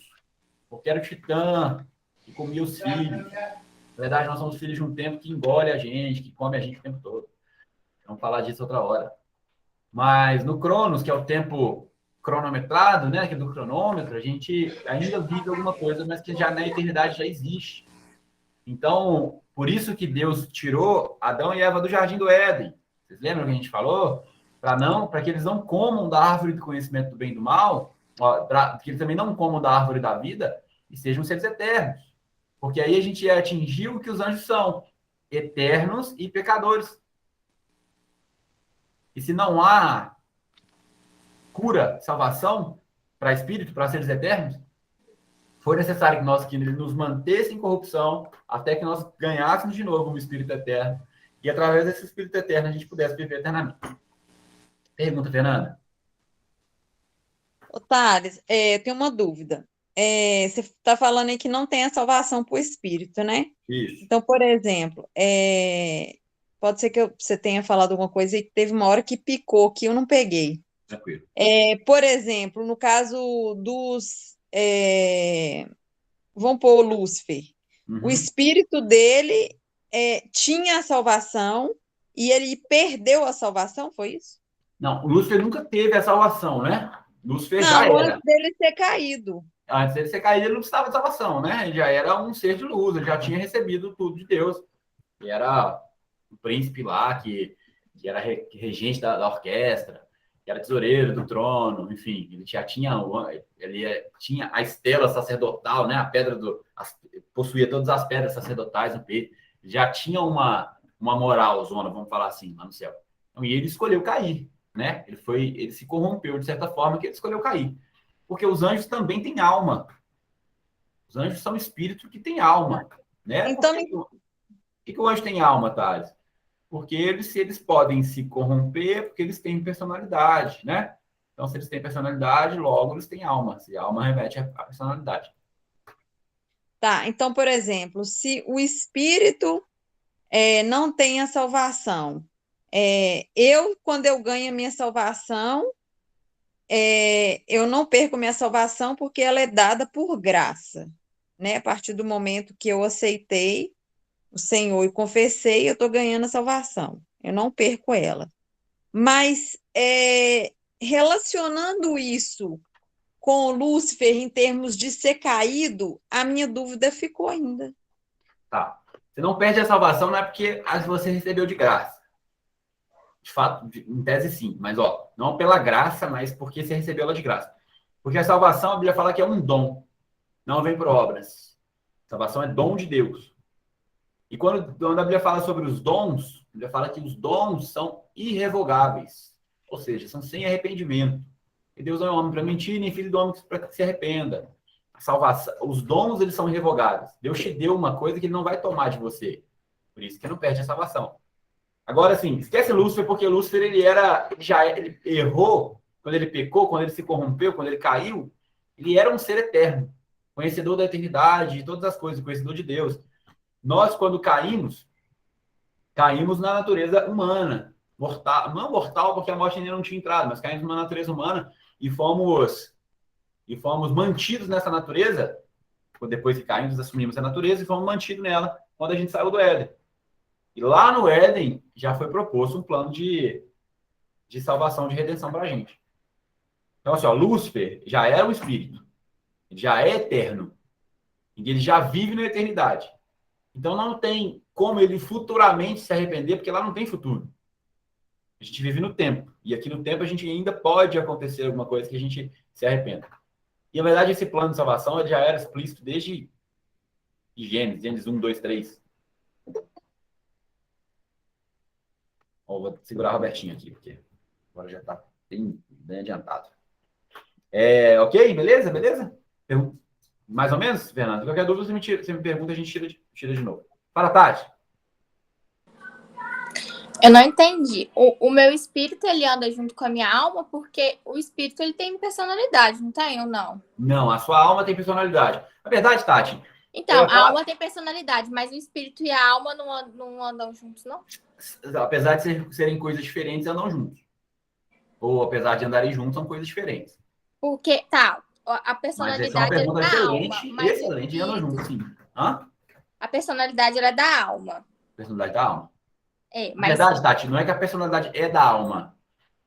Porque era o Titã que comia os filhos. Na verdade, nós somos filhos de um tempo que engole a gente, que come a gente o tempo todo. Vamos falar disso outra hora. Mas no Cronos, que é o tempo cronometrado, né, que é do cronômetro, a gente ainda vive alguma coisa, mas que já na eternidade já existe. Então, por isso que Deus tirou Adão e Eva do Jardim do Éden. Vocês lembram que a gente falou? Para que eles não comam da árvore do conhecimento do bem e do mal, para que eles também não comam da árvore da vida e sejam seres eternos. Porque aí a gente atingiu o que os anjos são, eternos e pecadores. E se não há cura, salvação para espírito, para seres eternos, foi necessário que ele nos mantesse em corrupção até que nós ganhássemos de novo um espírito eterno e através desse espírito eterno a gente pudesse viver eternamente. Pergunta, Fernanda. Ô, Thales, tem uma dúvida. Você está falando aí que não tem a salvação por espírito, né? Isso. Então, por exemplo, pode ser que você tenha falado alguma coisa e teve uma hora que picou que eu não peguei. Tranquilo. Por exemplo, no caso dos. Vamos pôr o Lúcifer. O espírito dele tinha a salvação e ele perdeu a salvação, foi isso? Não, o Lúcifer nunca teve a salvação, né? Lúcifer Não, já era. antes dele ter caído. Antes dele ser caído, ele não precisava de salvação, né? Ele já era um ser de luz, ele já tinha recebido tudo de Deus. Ele era o príncipe lá, que era regente da orquestra, que era tesoureiro do trono, enfim, ele já tinha, tinha a estela sacerdotal, né? A pedra possuía todas as pedras sacerdotais no peito. Ele já tinha uma moral, zona, vamos falar assim, lá no céu. Então, e ele escolheu cair, né? Ele se corrompeu de certa forma que ele escolheu cair. Porque os anjos também têm alma. Os anjos são espíritos que têm alma, né? Então, Por que o anjo tem alma, Thales? Porque eles podem se corromper porque eles têm personalidade, né? Então, se eles têm personalidade, logo eles têm alma. Se a alma remete à personalidade. tá, então, por exemplo, se o espírito não tem a salvação, quando eu ganho a minha salvação, eu não perco minha salvação porque ela é dada por graça, né? A partir do momento que eu aceitei o Senhor e confessei, eu estou ganhando a salvação. Eu não perco ela. Mas relacionando isso com o Lúcifer em termos de ser caído, a minha dúvida ficou ainda. Tá. Você não perde a salvação, não é porque você recebeu de graça. De fato, em tese sim, mas não pela graça, mas porque você recebeu ela de graça. Porque a salvação, a Bíblia fala que é um dom, não vem por obras. A salvação é dom de Deus. E quando a Bíblia fala sobre os dons, a Bíblia fala que os dons são irrevogáveis, ou seja, são sem arrependimento. E Deus não é homem para mentir, nem filho do homem para que se arrependa. A salvação, os dons, eles são irrevogáveis. Deus te deu uma coisa que ele não vai tomar de você. Por isso que não perde a salvação. Agora, assim, esquece Lúcifer, porque Lúcifer, ele errou, quando ele pecou, quando ele se corrompeu, quando ele caiu, ele era um ser eterno, conhecedor da eternidade, de todas as coisas, conhecedor de Deus. Nós, quando caímos na natureza humana, mortal, não mortal, porque a morte ainda não tinha entrado, mas caímos na natureza humana e fomos mantidos nessa natureza, depois que caímos, assumimos a natureza e fomos mantidos nela quando a gente saiu do Éden. E lá no Éden já foi proposto um plano de salvação, de redenção para a gente. Então, assim, Lúcifer já era um espírito, ele já é eterno, e ele já vive na eternidade. Então, não tem como ele futuramente se arrepender, porque lá não tem futuro. A gente vive no tempo. E aqui no tempo a gente ainda pode acontecer alguma coisa que a gente se arrependa. E, na verdade, esse plano de salvação ele já era explícito desde Gênesis 1, 2, 3. Vou segurar o Robertinho aqui, porque agora já está bem adiantado. Ok? Beleza? Mais ou menos, Fernando? Qualquer dúvida, você me pergunta, a gente tira de novo. Fala, Tati. Eu não entendi. O meu espírito, ele anda junto com a minha alma, porque o espírito, ele tem personalidade, não tem ou não? Não, a sua alma tem personalidade. Na verdade, Tati... Então, a alma tem personalidade, mas o espírito e a alma não andam juntos, não? Apesar de serem coisas diferentes, andam juntos. Ou apesar de andarem juntos, são coisas diferentes. Porque, a personalidade é da alma. Mas excelente, andam juntos, sim. Hã? A personalidade ela é da alma. Personalidade da alma. Mas... Na verdade, Tati, não é que a personalidade é da alma.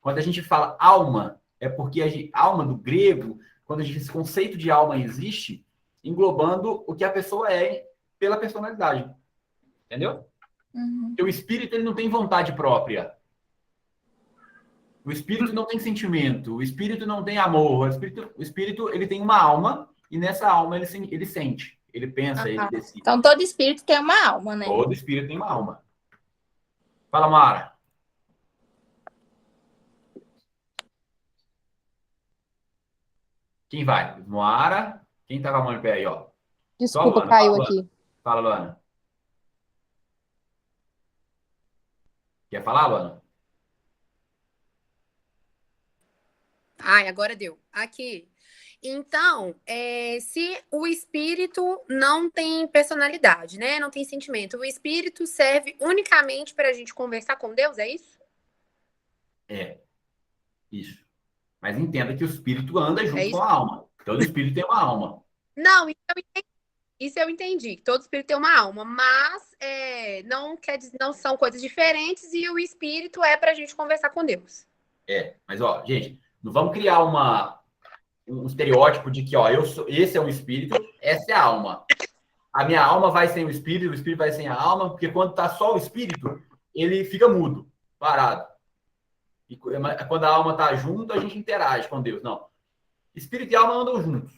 Quando a gente fala alma, é porque alma do grego, quando esse conceito de alma existe, englobando o que a pessoa é pela personalidade. Entendeu? Uhum. Porque o espírito ele não tem vontade própria. O espírito não tem sentimento. O espírito não tem amor. O espírito ele tem uma alma e nessa alma ele sente. Ele pensa, ele decide. Então todo espírito tem uma alma, né? Todo espírito tem uma alma. Fala, Mara. Quem vai? Moara. Quem tá com a mão em pé aí, ó? Só a Desculpa, Luana. caiu Fala, aqui. Luana. Fala, Luana. Quer falar, Luana? Ai, agora deu. Aqui. Então, se o espírito não tem personalidade, né? Não tem sentimento, o espírito serve unicamente para a gente conversar com Deus, é isso? É, isso. Mas entenda que o espírito anda É junto com isso? a alma. Todo espírito tem uma alma. Não, isso eu entendi, que todo espírito tem uma alma, mas não quer dizer, não são coisas diferentes e o espírito é para a gente conversar com Deus. Mas, ó, gente, não vamos criar um estereótipo de que, ó, esse é um espírito, essa é a alma. A minha alma vai sem o espírito vai sem a alma, porque quando tá só o espírito, ele fica mudo, parado. E quando a alma tá junto, a gente interage com Deus. Não. Espírito e alma andam juntos.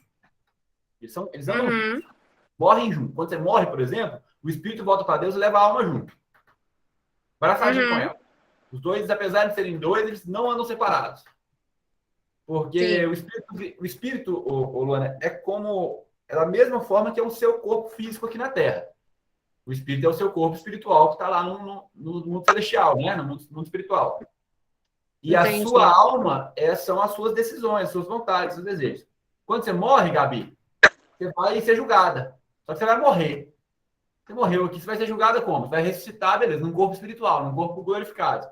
Eles andam juntos. Morrem juntos. Quando você morre, por exemplo, o espírito volta para Deus e leva a alma junto. Abraçadinho com ela. Os dois, apesar de serem dois, eles não andam separados. Porque o espírito, Luana, é da mesma forma que é o seu corpo físico aqui na Terra. O espírito é o seu corpo espiritual que está lá no mundo celestial, né? No mundo espiritual. E a sua alma são as suas decisões, as suas vontades, os seus desejos. Quando você morre, Gabi, você vai ser julgada. Só que você vai morrer. Você morreu aqui, você vai ser julgada como? Você vai ressuscitar, beleza, num corpo espiritual, num corpo glorificado.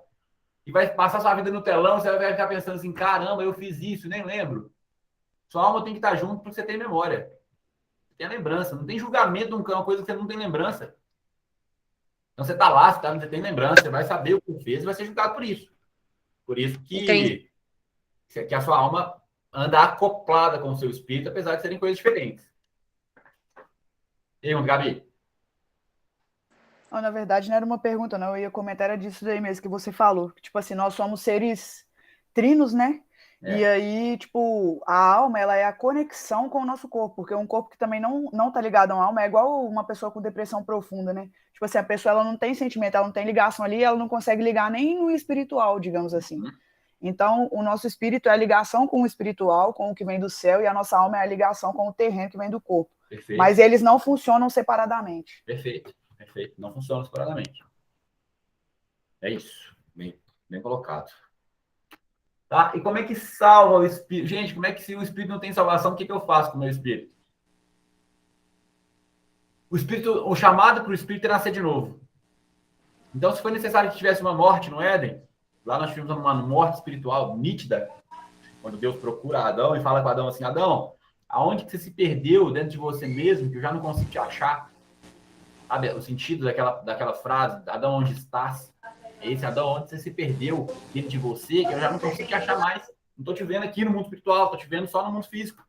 E vai passar sua vida no telão, você vai ficar pensando assim, caramba, eu fiz isso, nem lembro. Sua alma tem que estar junto porque você tem memória. Você tem a lembrança. Não tem julgamento de uma coisa que você não tem lembrança. Então você está lá, você tem lembrança, você vai saber o que fez e vai ser julgado por isso. Por isso que a sua alma anda acoplada com o seu espírito, apesar de serem coisas diferentes. E aí, Gabi? Não, na verdade, não era uma pergunta, não. Eu ia comentar era disso daí mesmo que você falou. Tipo assim, nós somos seres trinos, né? E aí, tipo, a alma, ela é a conexão com o nosso corpo, porque um corpo que também não tá ligado a uma alma é igual uma pessoa com depressão profunda, né? Tipo assim, a pessoa, ela não tem sentimento, ela não tem ligação ali, ela não consegue ligar nem no espiritual, digamos assim. Então, o nosso espírito é a ligação com o espiritual, com o que vem do céu, e a nossa alma é a ligação com o terreno que vem do corpo. Perfeito. Mas eles não funcionam separadamente. Perfeito. Não funciona separadamente. É isso. Bem colocado. Tá? E como é que salva o espírito? Gente, como é que se o espírito não tem salvação, o que eu faço com o meu espírito? O chamado para o espírito é nascer de novo. Então, se foi necessário que tivesse uma morte no Éden, lá nós tivemos uma morte espiritual nítida, quando Deus procura Adão e fala com Adão assim, Adão, aonde que você se perdeu dentro de você mesmo, que eu já não consigo te achar? Sabe, o sentido daquela frase, Adão, onde estás? É esse, Adão, onde você se perdeu dentro de você, que eu já não consigo te achar mais. Não estou te vendo aqui no mundo espiritual, estou te vendo só no mundo físico.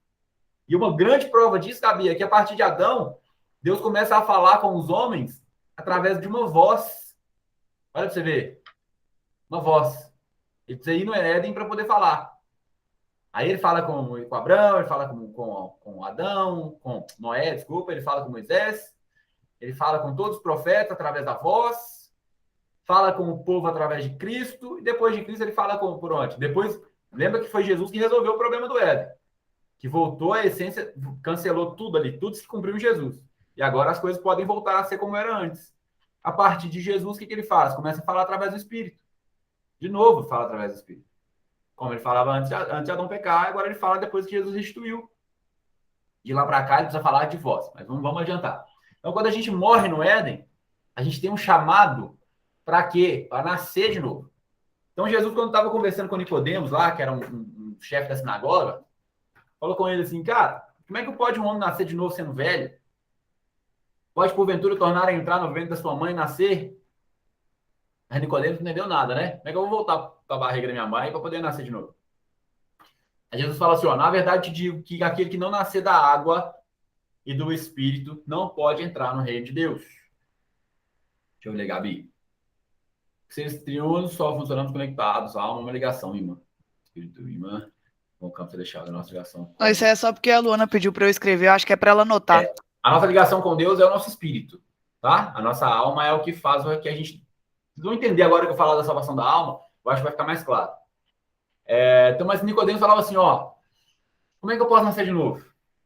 E uma grande prova disso, Gabi, é que a partir de Adão, Deus começa a falar com os homens através de uma voz. Olha para você ver. Uma voz. Ele precisa ir no Éden para poder falar. Aí ele fala com Abraão, ele fala com Adão, com Noé, desculpa, ele fala com Moisés, ele fala com todos os profetas através da voz, fala com o povo através de Cristo, e depois de Cristo ele fala por onde? Depois, lembra que foi Jesus que resolveu o problema do Éden, que voltou à essência, cancelou tudo ali, tudo se cumpriu em Jesus. E agora as coisas podem voltar a ser como era antes. A partir de Jesus, o que ele faz? Começa a falar através do Espírito. De novo, fala através do Espírito. Como ele falava antes de Adão pecar, agora ele fala depois que Jesus restituiu. De lá para cá, ele precisa falar de voz. Mas vamos adiantar. Então, quando a gente morre no Éden, a gente tem um chamado para quê? Para nascer de novo. Então, Jesus, quando estava conversando com Nicodemos lá, que era um chefe da sinagoga, falou com ele assim, cara, como é que pode um homem nascer de novo sendo velho? Pode, porventura, tornar a entrar no ventre da sua mãe e nascer? Aí Nicodemos não entendeu nada, né? Como é que eu vou voltar para a barriga da minha mãe para poder nascer de novo? Aí Jesus fala assim, ó, na verdade te digo que aquele que não nascer da água e do Espírito não pode entrar no reino de Deus. Deixa eu ler, Gabi. Seres triunos só funcionamos conectados. A alma é uma ligação, irmã. Espírito, irmã. Bom campo celestial da nossa ligação. Não, isso é só porque a Luana pediu para eu escrever, eu acho que é para ela anotar. A nossa ligação com Deus é o nosso espírito, tá? A nossa alma é o que faz que a gente... Vocês vão entender agora que eu falar da salvação da alma, eu acho que vai ficar mais claro. Então, mas Nicodemos falava assim, ó, Como é que eu posso nascer de novo?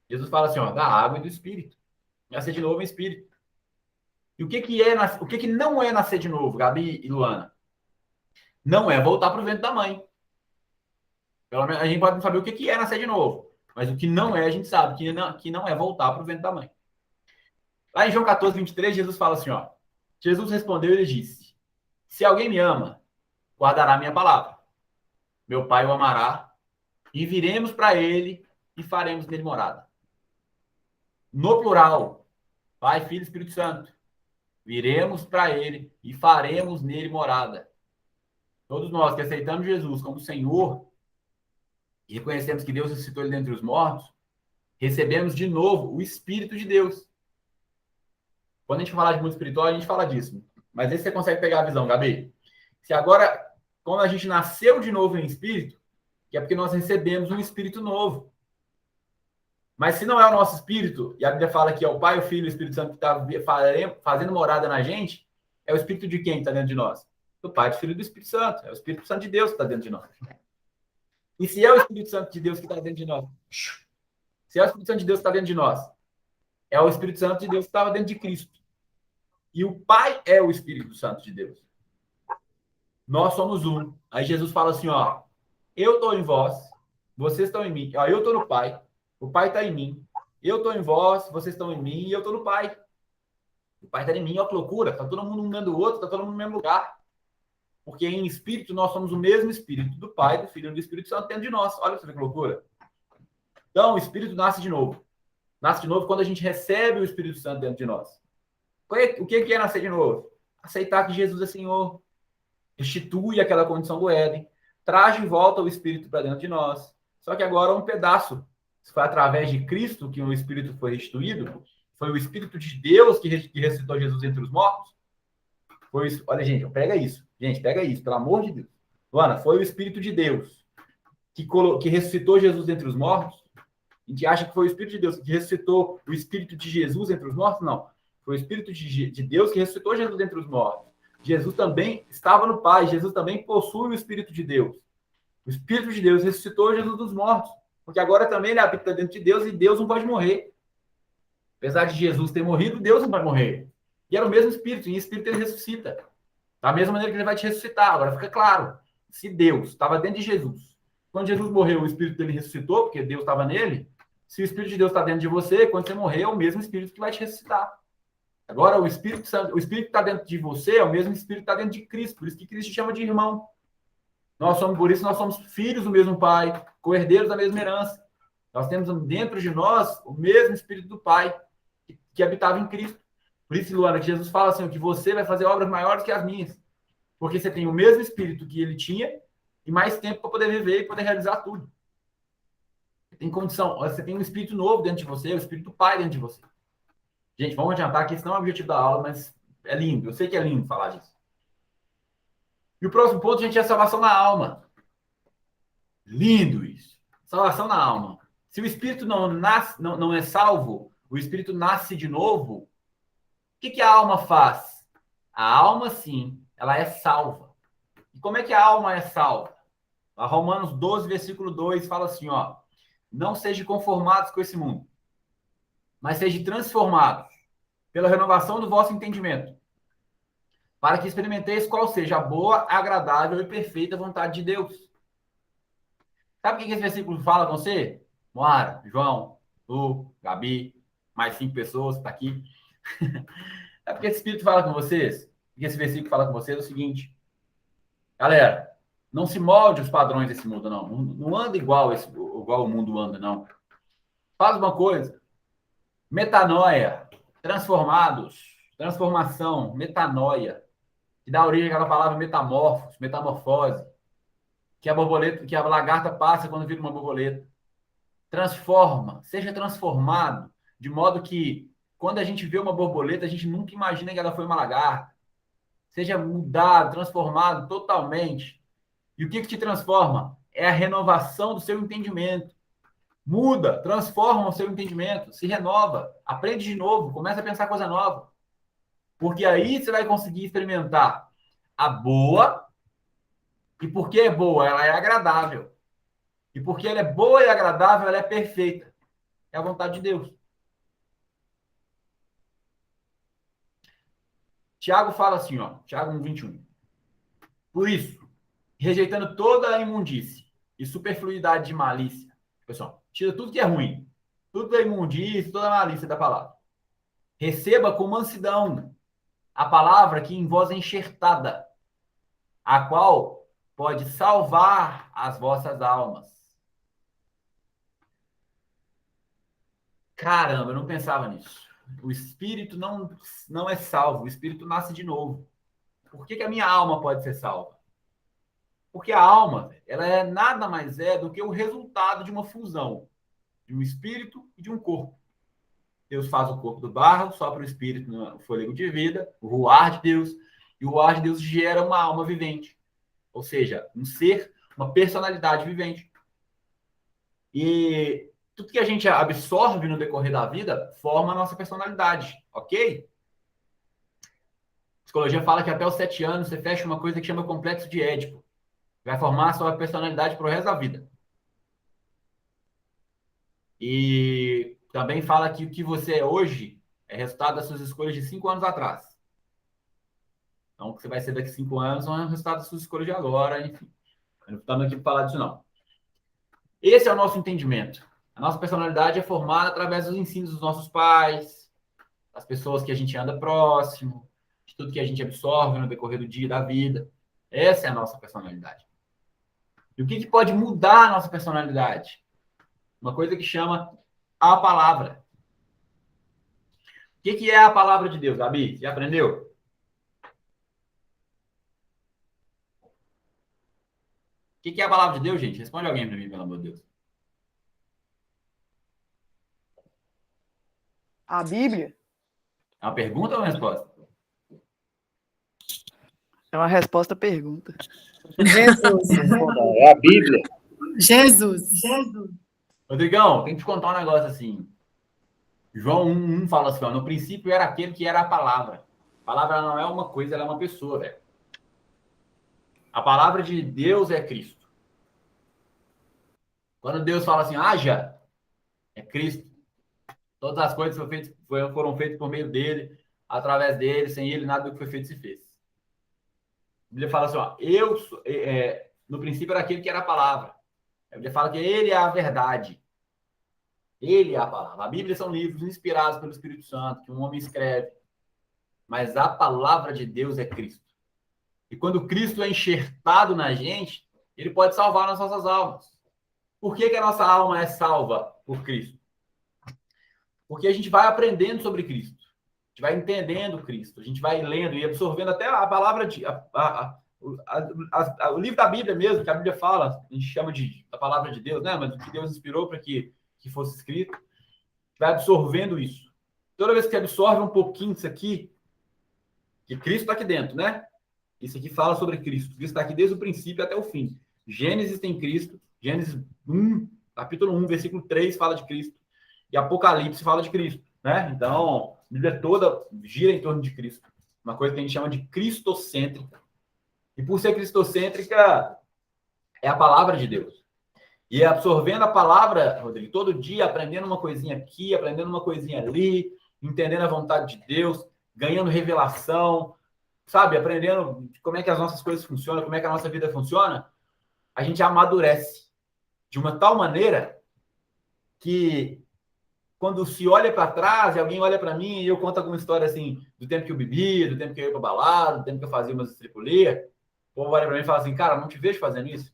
Jesus fala assim, ó, da água e do Espírito. Nascer de novo em Espírito. E o que não é nascer de novo, Gabi e Luana? Não é voltar para o ventre da mãe. Pelo menos a gente pode não saber o que é nascer de novo. Mas o que não é, a gente sabe que não é voltar para o ventre da mãe. Lá em João 14, 23, Jesus fala assim, ó. Jesus respondeu e ele disse, se alguém me ama, guardará a minha palavra. Meu Pai o amará e viremos para ele e faremos nele morada. No plural, Pai, Filho e Espírito Santo. Viremos para ele e faremos nele morada. Todos nós que aceitamos Jesus como Senhor e reconhecemos que Deus ressuscitou ele dentre os mortos, recebemos de novo o Espírito de Deus. Quando a gente falar de mundo espiritual, a gente fala disso. Mas aí você consegue pegar a visão, Gabi. Se agora, quando a gente nasceu de novo em Espírito, que é porque nós recebemos um Espírito novo. Mas se não é o nosso Espírito, e a Bíblia fala que é o Pai, o Filho e o Espírito Santo que está fazendo morada na gente, é o Espírito de quem está dentro de nós? Do Pai, do Filho e do Espírito Santo. É o Espírito Santo de Deus que está dentro de nós. E se é o Espírito Santo de Deus que está dentro de nós? Se é o Espírito Santo de Deus que está dentro de nós, é o Espírito Santo de Deus que estava dentro de Cristo. E o Pai é o Espírito Santo de Deus. Nós somos um. Aí Jesus fala assim, ó, eu estou em vós, vocês estão em mim. Ó, eu estou no Pai, o Pai está em mim. Eu estou em vós, vocês estão em mim e eu estou no Pai. O Pai está em mim, ó, que loucura. Está todo mundo um dentro do outro, está todo mundo no mesmo lugar. Porque em espírito nós somos o mesmo espírito do Pai, do Filho e do Espírito Santo dentro de nós. Olha que loucura. Então, o Espírito nasce de novo. Nasce de novo quando a gente recebe o Espírito Santo dentro de nós. O que é nascer de novo? Aceitar que Jesus é Senhor. Restitui aquela condição do Éden. Traz de volta o Espírito para dentro de nós. Só que agora um pedaço. Foi através de Cristo que o Espírito foi restituído. Foi o Espírito de Deus que ressuscitou Jesus entre os mortos. Foi isso. Olha, gente, pega isso. Gente, pega isso, pelo amor de Deus. Luana, foi o Espírito de Deus que ressuscitou Jesus entre os mortos? A gente acha que foi o Espírito de Deus que ressuscitou o Espírito de Jesus entre os mortos? Não. Foi o Espírito de Deus que ressuscitou Jesus entre os mortos. Jesus também estava no Pai. Jesus também possui o Espírito de Deus. O Espírito de Deus ressuscitou Jesus dos mortos. Porque agora também ele habita dentro de Deus e Deus não pode morrer. Apesar de Jesus ter morrido, Deus não vai morrer. E era o mesmo Espírito. E o Espírito ele ressuscita. Da mesma maneira que ele vai te ressuscitar. Agora fica claro. Se Deus estava dentro de Jesus, quando Jesus morreu, o Espírito dele ressuscitou, porque Deus estava nele. Se o Espírito de Deus está dentro de você, quando você morrer, é o mesmo Espírito que vai te ressuscitar. Agora, o Espírito Santo, o Espírito que está dentro de você é o mesmo Espírito que está dentro de Cristo. Por isso que Cristo chama de irmão. Por isso nós somos filhos do mesmo Pai, co-herdeiros da mesma herança. Nós temos dentro de nós o mesmo Espírito do Pai que habitava em Cristo. Por isso, Luana, que Jesus fala assim, que você vai fazer obras maiores que as minhas. Porque você tem o mesmo Espírito que ele tinha e mais tempo para poder viver e poder realizar tudo. Tem condição. Você tem um Espírito novo dentro de você, o Espírito do Pai dentro de você. Gente, vamos adiantar que esse não é o objetivo da aula, mas é lindo. Eu sei que é lindo falar disso. E o próximo ponto, gente, é a salvação na alma. Lindo isso. Salvação na alma. Se o Espírito não é salvo, o Espírito nasce de novo, o que a alma faz? A alma, sim, ela é salva. E como é que a alma é salva? A Romanos 12, versículo 2, fala assim, ó. Não sejam conformados com esse mundo, mas sejam transformados pela renovação do vosso entendimento, para que experimenteis qual seja a boa, agradável e perfeita vontade de Deus. Sabe o que esse versículo fala com você? Moara, João, Lu, Gabi, mais 5 pessoas que estão aqui. É porque esse Espírito fala com vocês, porque esse versículo fala com vocês é o seguinte. Galera, não se molde os padrões desse mundo, não. Não anda igual o mundo anda, não. Faz uma coisa. Metanoia, transformação, metanoia, que dá origem àquela palavra metamorfose, que a lagarta passa quando vira uma borboleta. Transforma, seja transformado, de modo que quando a gente vê uma borboleta, a gente nunca imagina que ela foi uma lagarta. Seja mudado, transformado totalmente. E o que te transforma? É a renovação do seu entendimento. Muda, transforma o seu entendimento, se renova, aprende de novo, começa a pensar coisa nova. Porque aí você vai conseguir experimentar a boa. E por que é boa? Ela é agradável. E porque ela é boa e agradável, ela é perfeita. É a vontade de Deus. Tiago fala assim, ó, Tiago 1:21. Por isso, rejeitando toda a imundície e superfluidade de malícia. Pessoal, tira tudo que é ruim. Tudo da imundície, toda a malícia da palavra. Receba com mansidão a palavra que em vós é enxertada, a qual pode salvar as vossas almas. Caramba, eu não pensava nisso. O espírito não é salvo, o espírito nasce de novo. Por que a minha alma pode ser salva? Porque a alma, ela é nada mais do que o resultado de uma fusão de um espírito e de um corpo. Deus faz o corpo do barro, sopra o espírito no fôlego de vida, o ruar de Deus, e o ruar de Deus gera uma alma vivente. Ou seja, um ser, uma personalidade vivente. E tudo que a gente absorve no decorrer da vida forma a nossa personalidade, ok? A psicologia fala que até os 7 anos você fecha uma coisa que chama complexo de Édipo. Vai formar a sua personalidade para o resto da vida. E também fala que o que você é hoje é resultado das suas escolhas de 5 anos atrás. Então, o que você vai ser daqui a 5 anos não é o resultado das suas escolhas de agora, enfim. Eu não estamos aqui para falar disso, não. Esse é o nosso entendimento. A nossa personalidade é formada através dos ensinos dos nossos pais, das pessoas que a gente anda próximo, de tudo que a gente absorve no decorrer do dia, da vida. Essa é a nossa personalidade. E o que pode mudar a nossa personalidade? Uma coisa que chama a palavra. O que é a palavra de Deus, Gabi? Já aprendeu? O que é a palavra de Deus, gente? Responde alguém para mim, pelo amor de Deus. A Bíblia É uma pergunta ou uma resposta? é uma resposta à pergunta. Jesus. É a Bíblia. Jesus. Rodrigão, tem que te contar um negócio assim. João 1:1 fala assim, ó, no princípio era aquele que era a palavra. A palavra não é uma coisa, ela é uma pessoa, velho. A palavra de Deus é Cristo. Quando Deus fala assim, haja, é Cristo. Todas as coisas foram feitas por meio dele, através dele, sem ele, nada do que foi feito se fez. A Bíblia fala assim, ó, no princípio era aquele que era a palavra. A Bíblia fala que ele é a verdade. Ele é a palavra. A Bíblia são livros inspirados pelo Espírito Santo, que um homem escreve. Mas a palavra de Deus é Cristo. E quando Cristo é enxertado na gente, ele pode salvar as nossas almas. Por que a nossa alma é salva por Cristo? Porque a gente vai aprendendo sobre Cristo. A gente vai entendendo Cristo. A gente vai lendo e absorvendo até a palavra o livro da Bíblia mesmo, que a Bíblia fala, a gente chama da palavra de Deus, né? Mas o que Deus inspirou para que fosse escrito. Vai absorvendo isso. Toda vez que você absorve um pouquinho disso aqui, que Cristo está aqui dentro, né? Isso aqui fala sobre Cristo. Cristo está aqui desde o princípio até o fim. Gênesis tem Cristo. Gênesis 1, capítulo 1, versículo 3 fala de Cristo. E Apocalipse fala de Cristo, né? Então, a Bíblia toda gira em torno de Cristo. Uma coisa que a gente chama de cristocêntrica. E por ser cristocêntrica, é a palavra de Deus. E absorvendo a palavra, Rodrigo, todo dia, aprendendo uma coisinha aqui, aprendendo uma coisinha ali, entendendo a vontade de Deus, ganhando revelação, sabe? Aprendendo como é que as nossas coisas funcionam, como é que a nossa vida funciona, a gente amadurece de uma tal maneira que quando se olha para trás e alguém olha para mim e eu conto alguma história assim, do tempo que eu bebia, do tempo que eu ia para balada, do tempo que eu fazia umas estripulias, o povo olha para mim e fala assim, cara, não te vejo fazendo isso.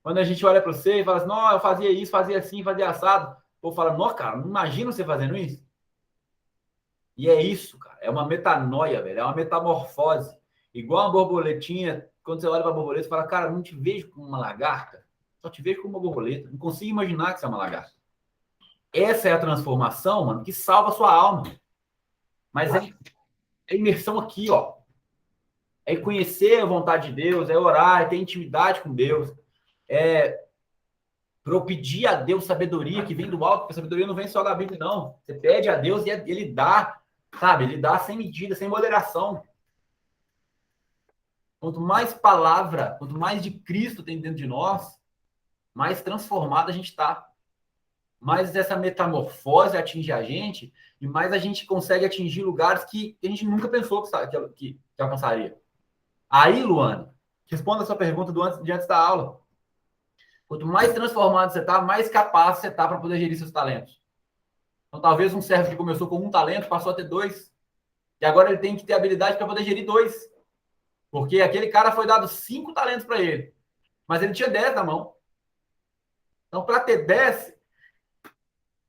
Quando a gente olha para você e fala assim, não, eu fazia isso, fazia assim, fazia assado, o povo fala, não, cara, não imagina você fazendo isso. E é isso, cara, é uma metanoia, velho, é uma metamorfose. Igual uma borboletinha, quando você olha para a borboleta, você fala, cara, não te vejo como uma lagarta, só te vejo como uma borboleta, não consigo imaginar que você é uma lagarta. Essa é a transformação, mano, que salva a sua alma. Mas é imersão aqui, ó. É conhecer a vontade de Deus, é orar, é ter intimidade com Deus, é pedir a Deus sabedoria que vem do alto, porque a sabedoria não vem só da Bíblia, não. Você pede a Deus e ele dá, sabe? Ele dá sem medida, sem moderação. Quanto mais palavra, quanto mais de Cristo tem dentro de nós, mais transformado a gente está. Mais essa metamorfose atinge a gente e mais a gente consegue atingir lugares que a gente nunca pensou que alcançaria. Aí, Luana, responda a sua pergunta de antes da aula. Quanto mais transformado você está, mais capaz você está para poder gerir seus talentos. Então, talvez um servo que começou com 1 talento passou a ter 2. E agora ele tem que ter habilidade para poder gerir 2. Porque aquele cara foi dado 5 talentos para ele. Mas ele tinha 10 na mão. Então, para ter 10,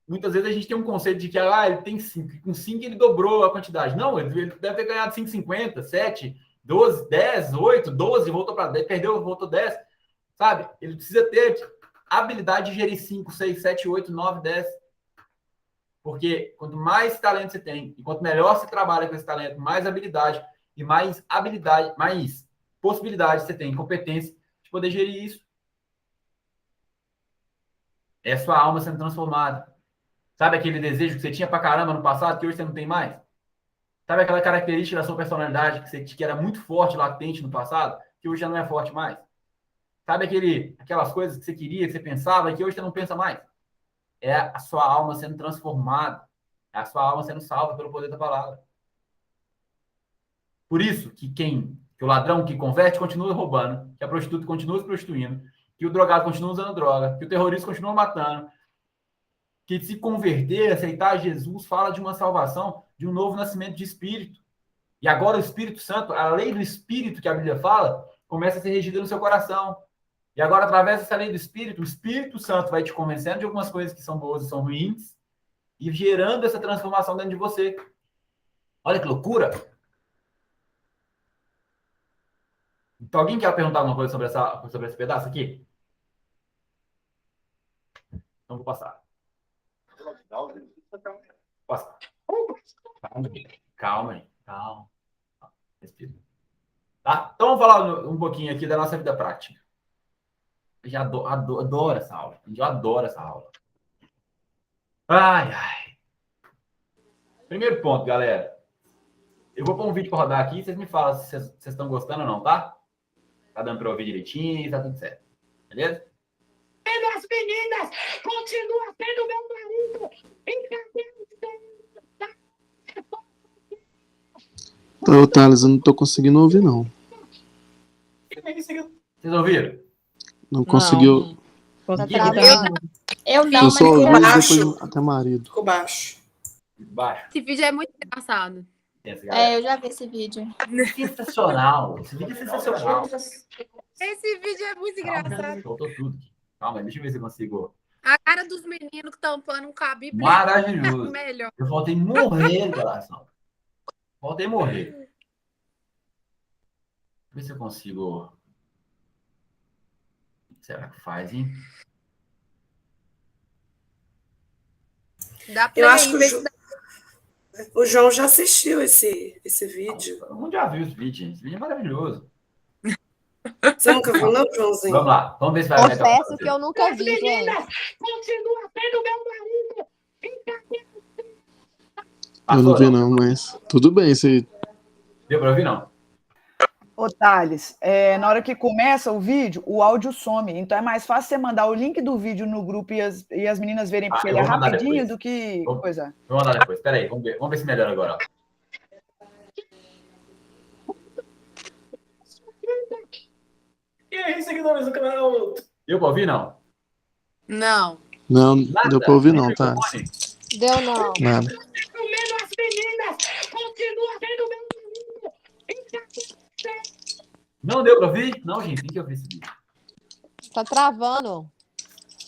muitas vezes a gente tem um conceito de que ele tem 5. Com 5 ele dobrou a quantidade. Não, ele deve ter ganhado 5,50, 7, 12, 10, 8, 12, voltou para 10, perdeu, voltou 10. Sabe? Ele precisa ter habilidade de gerir 5, 6, 7, 8, 9, 10. Porque quanto mais talento você tem, e quanto melhor você trabalha com esse talento, mais habilidade mais possibilidade você tem, competência de poder gerir isso. É a sua alma sendo transformada. Sabe aquele desejo que você tinha pra caramba no passado, que hoje você não tem mais? Sabe aquela característica da sua personalidade que era muito forte, latente no passado, que hoje já não é forte mais? Sabe aquelas coisas que você queria, que você pensava, que hoje você não pensa mais? É a sua alma sendo transformada. É a sua alma sendo salva pelo poder da palavra. Por isso que o ladrão que converte continua roubando, que a prostituta continua se prostituindo, que o drogado continua usando droga, que o terrorista continua matando, que se converter, aceitar Jesus, fala de uma salvação, de um novo nascimento de espírito. E agora o Espírito Santo, a lei do Espírito que a Bíblia fala, começa a ser regida no seu coração. E agora, através dessa lei do Espírito, o Espírito Santo vai te convencendo de algumas coisas que são boas e são ruins, e gerando essa transformação dentro de você. Olha que loucura! Então, alguém quer perguntar alguma coisa sobre esse pedaço aqui? Então, vou passar. Passa. Calma, gente. Calma. Respira. Tá? Então, vamos falar um pouquinho aqui da nossa vida prática. Eu já adoro essa aula. Eu adoro essa aula. Ai, ai. Primeiro ponto, galera. Eu vou pôr um vídeo para rodar aqui. Vocês me falam se vocês estão gostando ou não, tá? Tá dando para ouvir direitinho, tá tudo certo. Beleza? As meninas continuam sendo meu marido. Ô, Thales, eu não tô conseguindo ouvir, não. Vocês ouviram? Não conseguiu. Tá travando. Eu não, Eu mas só ouvi eu depois acho. até marido. Ficou baixo. Baixo. Esse vídeo é muito engraçado. eu já vi esse vídeo. Sensacional. Esse vídeo é sensacional. Esse vídeo é muito engraçado. Faltou tudo. Calma aí, deixa eu ver se eu consigo. A cara dos meninos tampando um cabide. Maravilhoso. Melhor. Eu voltei a morrer, coração. Voltei a morrer. Deixa eu ver se eu consigo. O que será que faz, hein? Dá pra Eu acho que o João já assistiu esse vídeo. Todo mundo já viu esse vídeo, gente. Esse vídeo é maravilhoso. Você nunca viu, não, Joãozinho? Vamos lá. Vamos ver se vai Confesso que eu nunca vi, gente. Continua sendo meu marido. Eu não vi, não, mas tudo bem. Você... Deu pra ouvir, não? Ô, Thales, na hora que começa o vídeo, o áudio some. Então é mais fácil você mandar o link do vídeo no grupo e as meninas verem, porque ele é rapidinho do que coisa. Vou mandar depois. Pera aí, vamos ver se melhora agora. Ó. E aí, seguidores do canal? Deu pra ouvir, não? Não. Não, Nada? deu pra ouvir, não, tá? Deu não. Nada. Comendo as meninas. Continua sendo meu marido. Não deu pra ouvir? Não, gente, tem que ouvir esse vídeo. Tá travando.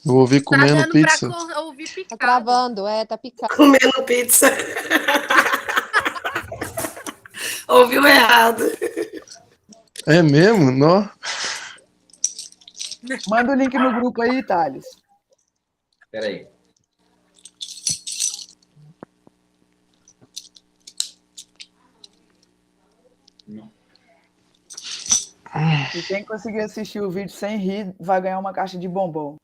Eu ouvi Tá comendo dando pizza. pra ouvir Tá picado. travando, tá picado. Comendo pizza. Ouviu errado. É mesmo? Não? Manda o link no grupo aí, Thales. Pera aí. E quem conseguir assistir o vídeo sem rir vai ganhar uma caixa de bombom.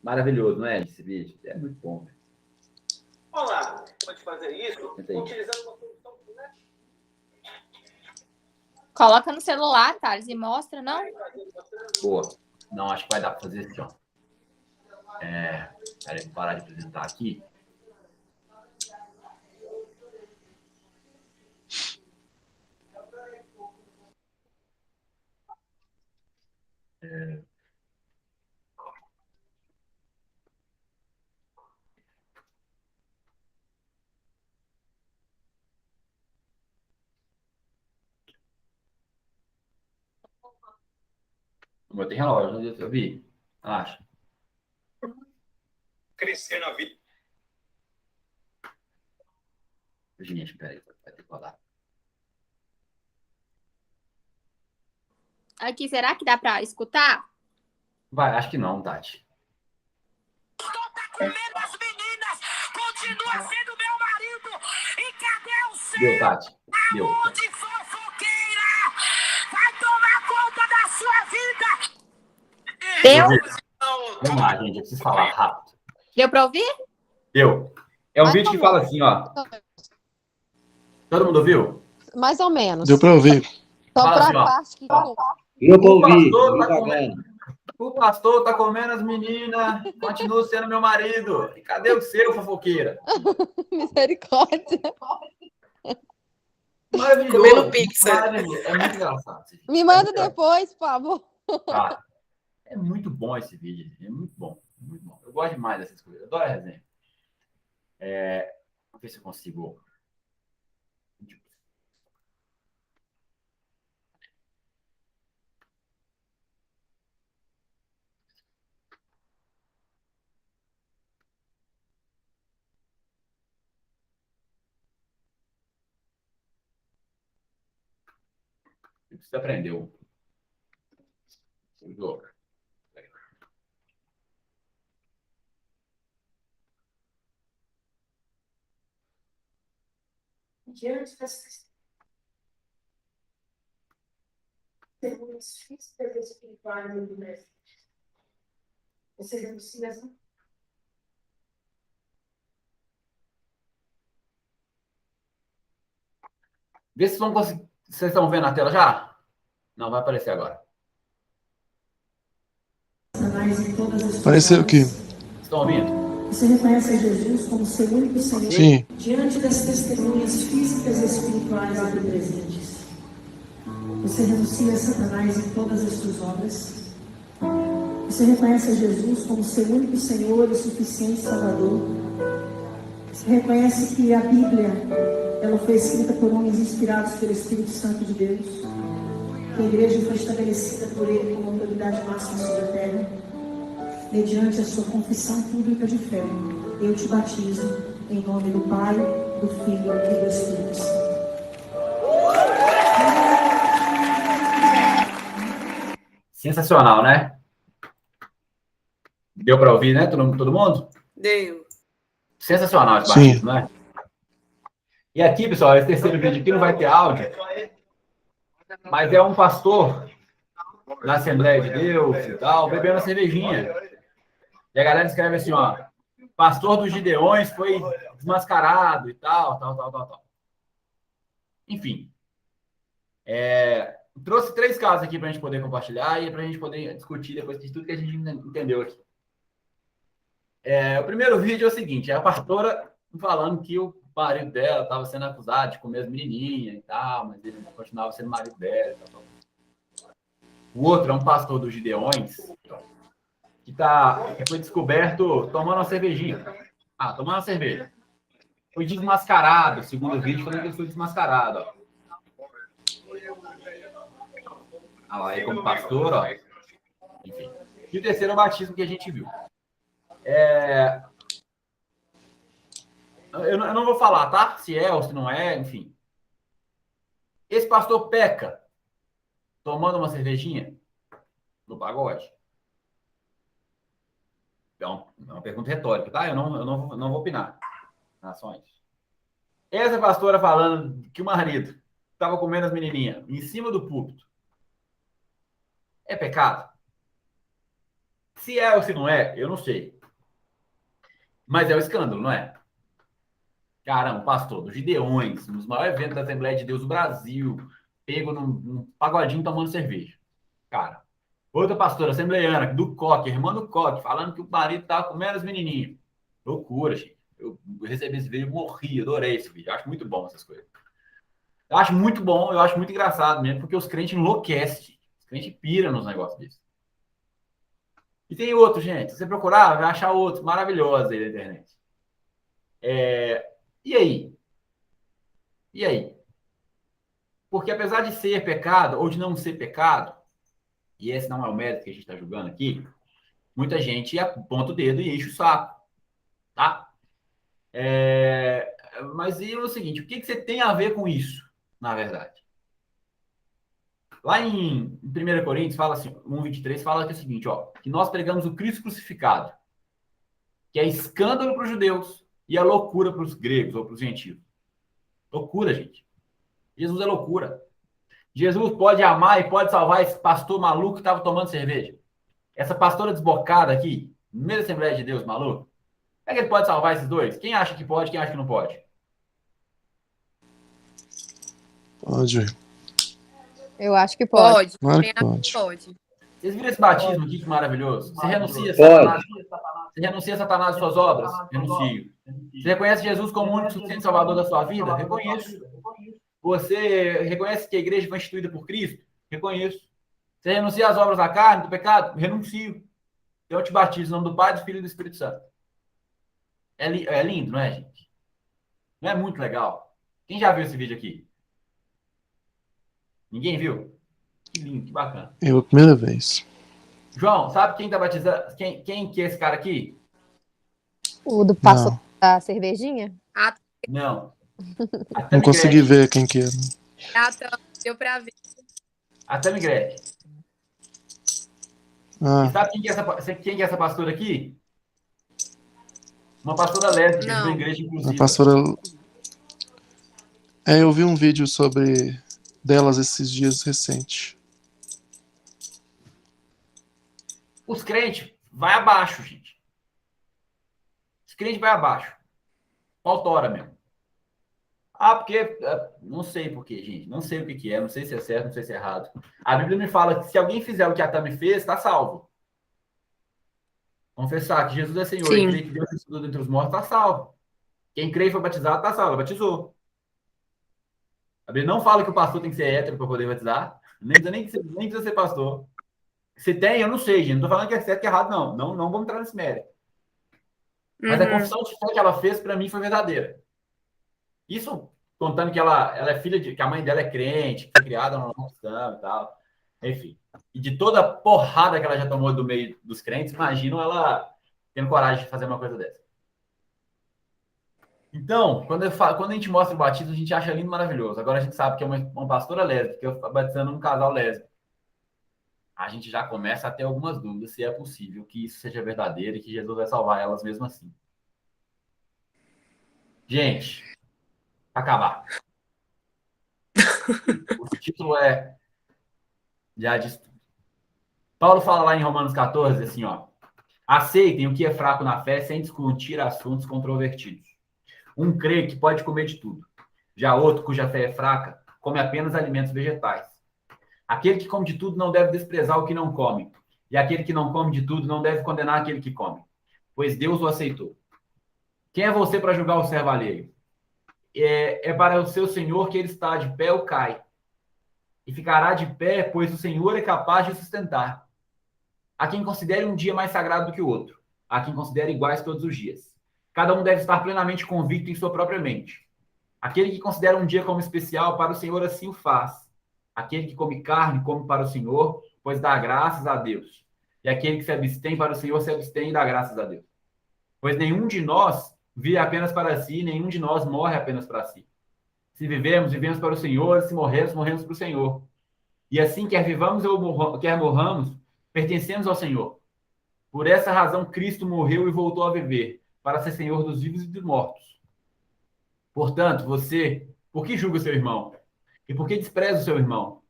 Maravilhoso, não é? Esse vídeo. É muito bom. Olá, pode fazer isso Entendi. utilizando uma solução. Coloca no celular, Thales, e mostra, não? Boa. Não, acho que vai dar para fazer assim, ó. Peraí, vou parar de apresentar aqui. Não tem relógio, eu vi. Acho. Crescer na vida. Gente, peraí, vai ter que rodar. Aqui, será que dá pra escutar? Vai, acho que não, Tati. Comendo as meninas, continua sendo meu marido. E cadê o seu? Deu, Tati. Deu. Aonde, fofoqueira? Vai tomar conta da sua vida. Deu? Vamos lá, gente, eu preciso falar rápido. Deu pra ouvir? Deu. É um Mais vídeo ou que fala assim, ó. Todo mundo ouviu? Mais ou menos. Deu pra ouvir. Só Fala pra assim, ó. parte que... Eu tô O ouvindo, pastor tá devagarinho. O pastor tá comendo as meninas, continua sendo meu marido. E cadê o seu, fofoqueira? Misericórdia. Maravilhoso. Comendo pizza. Maravilhoso. É muito engraçado esse vídeo. Me manda depois, por favor. Tá. É muito bom esse vídeo. É muito bom. Muito bom. Eu gosto demais dessas coisas. Eu adoro a resenha. Vamos ver se eu consigo. Você aprendeu. Jogo. Diante das testemunhas físicas e espirituais do mestre, você renuncia as Vê se vão conseguir. Vocês estão vendo na tela já? Não, vai aparecer agora. Apareceu aqui. Estão ouvindo? Você reconhece a Jesus como seu único Senhor? Sim. Diante das testemunhas físicas e espirituais aqui presentes, você renuncia a Satanás em todas as suas obras? Você reconhece a Jesus como seu único Senhor e suficiente Salvador? Você reconhece que a Bíblia, ela foi escrita por homens inspirados pelo Espírito Santo de Deus? Que a igreja foi estabelecida por ele como autoridade máxima sobre a terra? Mediante a sua confissão pública de fé, eu te batizo em nome do Pai, do Filho e do Espírito Santo. Sensacional, né? Deu para ouvir, né? Todo mundo? Deu. Sensacional esse batismo, né? E aqui, pessoal, esse terceiro vídeo aqui não vai ter áudio, mas é um pastor na Assembleia de Deus e tal, bebendo uma cervejinha. E a galera escreve assim, ó, pastor dos Gideões foi desmascarado e tal. Enfim. Trouxe 3 casos aqui para a gente poder compartilhar e para a gente poder discutir depois de tudo que a gente entendeu aqui. O primeiro vídeo é o seguinte, é a pastora falando que o marido dela estava sendo acusado de comer as menininhas e tal, mas ele continuava sendo marido dela e tal. O outro é um pastor dos Gideões, que foi descoberto tomando uma cervejinha. Tomando uma cerveja. Foi desmascarado, segundo o vídeo, falando que ele foi desmascarado. Ó. Olha lá, aí como pastor, ó. Enfim. E o terceiro é o batismo que a gente viu. Eu não vou falar, tá? Se é ou se não é, enfim. Esse pastor peca tomando uma cervejinha no pagode? É uma pergunta retórica, tá? Eu não vou opinar. Nações. Essa pastora falando que o marido estava comendo as menininhas em cima do púlpito. É pecado? Se é ou se não é, eu não sei. Mas é um escândalo, não é? Caramba, pastor dos Gideões, nos maiores eventos da Assembleia de Deus do Brasil, pego num pagodinho tomando cerveja. Cara, Outra pastora assembleiana, do Coque, irmã do Coque, falando que o marido estava comendo as menininhas. Loucura, gente. Eu recebi esse vídeo e morri, adorei esse vídeo. Eu acho muito bom essas coisas. Eu acho muito bom, eu acho muito engraçado mesmo, porque os crentes enlouquecem. Os crentes piram nos negócios desses. E tem outro, gente. Se você procurar, vai achar outros maravilhosos aí na internet. E aí? E aí? Porque apesar de ser pecado ou de não ser pecado, e esse não é o mérito que a gente está julgando aqui, muita gente aponta o dedo e enche o saco. Tá? Mas e o seguinte, o que você tem a ver com isso, na verdade? Lá em 1 Coríntios, fala assim, 1:23, fala que é o seguinte, ó, que nós pregamos o Cristo crucificado, que é escândalo para os judeus e é loucura para os gregos ou para os gentios. Loucura, gente. Jesus é loucura. Jesus pode amar e pode salvar esse pastor maluco que estava tomando cerveja. Essa pastora desbocada aqui, no meio da Assembleia de Deus, maluco. É que ele pode salvar esses dois? Quem acha que pode, quem acha que não pode? Pode. Eu acho que pode. Claro que pode. Vocês viram esse batismo aqui que maravilhoso? Você renuncia Satanás, você renuncia Satanás às suas obras? Renuncio. Você reconhece Jesus como o único suficiente salvador da sua vida? Reconheço. Você reconhece que a igreja foi instituída por Cristo? Reconheço. Você renuncia às obras da carne, do pecado? Renuncio. Então eu te batizo em nome do Pai, do Filho e do Espírito Santo. É lindo, não é, gente? Não é muito legal? Quem já viu esse vídeo aqui? Ninguém viu? Que lindo, que bacana. Eu, a primeira vez. João, sabe quem tá batizando? Quem que é esse cara aqui? O do passo da cervejinha? Não. Não consegui ver quem que era. Deu pra ver. A Tamigrete. Ah. E sabe quem que é essa pastora aqui? Uma pastora lésbica da igreja inclusiva. A pastora... eu vi um vídeo sobre delas esses dias recente. Os crentes vai abaixo, gente. Os crentes vai abaixo. Autora mesmo. Porque... Não sei por quê, gente. Não sei o que é. Não sei se é certo, não sei se é errado. A Bíblia me fala que se alguém fizer o que a Tami fez, está salvo. Confessar que Jesus é Senhor e crer que Deus ressuscitou dentre os mortos, está salvo. Quem crê e foi batizado, está salvo. Batizou. A Bíblia não fala que o pastor tem que ser hétero para poder batizar. Nem precisa ser pastor. Se tem, eu não sei, gente. Não estou falando que é certo e errado, não. Não vamos entrar nesse mérito. Mas a confissão de fé que ela fez, para mim, foi verdadeira. Isso contando que ela é filha de... que a mãe dela é crente, que foi criada no cristão e tal. Enfim. E de toda a porrada que ela já tomou do meio dos crentes, imagino ela tendo coragem de fazer uma coisa dessa. Então, quando a gente mostra o batismo, a gente acha lindo e maravilhoso. Agora a gente sabe que é uma pastora lésbica, que eu estou batizando um casal lésbico. A gente já começa a ter algumas dúvidas se é possível que isso seja verdadeiro e que Jesus vai salvar elas mesmo assim. Gente, acabar. O título já diz tudo. Paulo fala lá em Romanos 14, assim, ó. Aceitem o que é fraco na fé sem discutir assuntos controvertidos. Um crê que pode comer de tudo. Já outro, cuja fé é fraca, come apenas alimentos vegetais. Aquele que come de tudo não deve desprezar o que não come. E aquele que não come de tudo não deve condenar aquele que come. Pois Deus o aceitou. Quem é você para julgar o servo alheio? É para o seu Senhor que ele está de pé ou cai. E ficará de pé, pois o Senhor é capaz de sustentar. Há quem considere um dia mais sagrado do que o outro. Há quem considere iguais todos os dias. Cada um deve estar plenamente convicto em sua própria mente. Aquele que considera um dia como especial, para o Senhor assim o faz. Aquele que come carne, come para o Senhor, pois dá graças a Deus. E aquele que se abstém para o Senhor, se abstém e dá graças a Deus. Pois nenhum de nós vive apenas para si, nenhum de nós morre apenas para si. Se vivemos, vivemos para o Senhor, se morremos, morremos para o Senhor. E assim, quer vivamos ou quer morramos, pertencemos ao Senhor. Por essa razão, Cristo morreu e voltou a viver, para ser Senhor dos vivos e dos mortos. Portanto, você, por que julga o seu irmão? E por que despreza o seu irmão?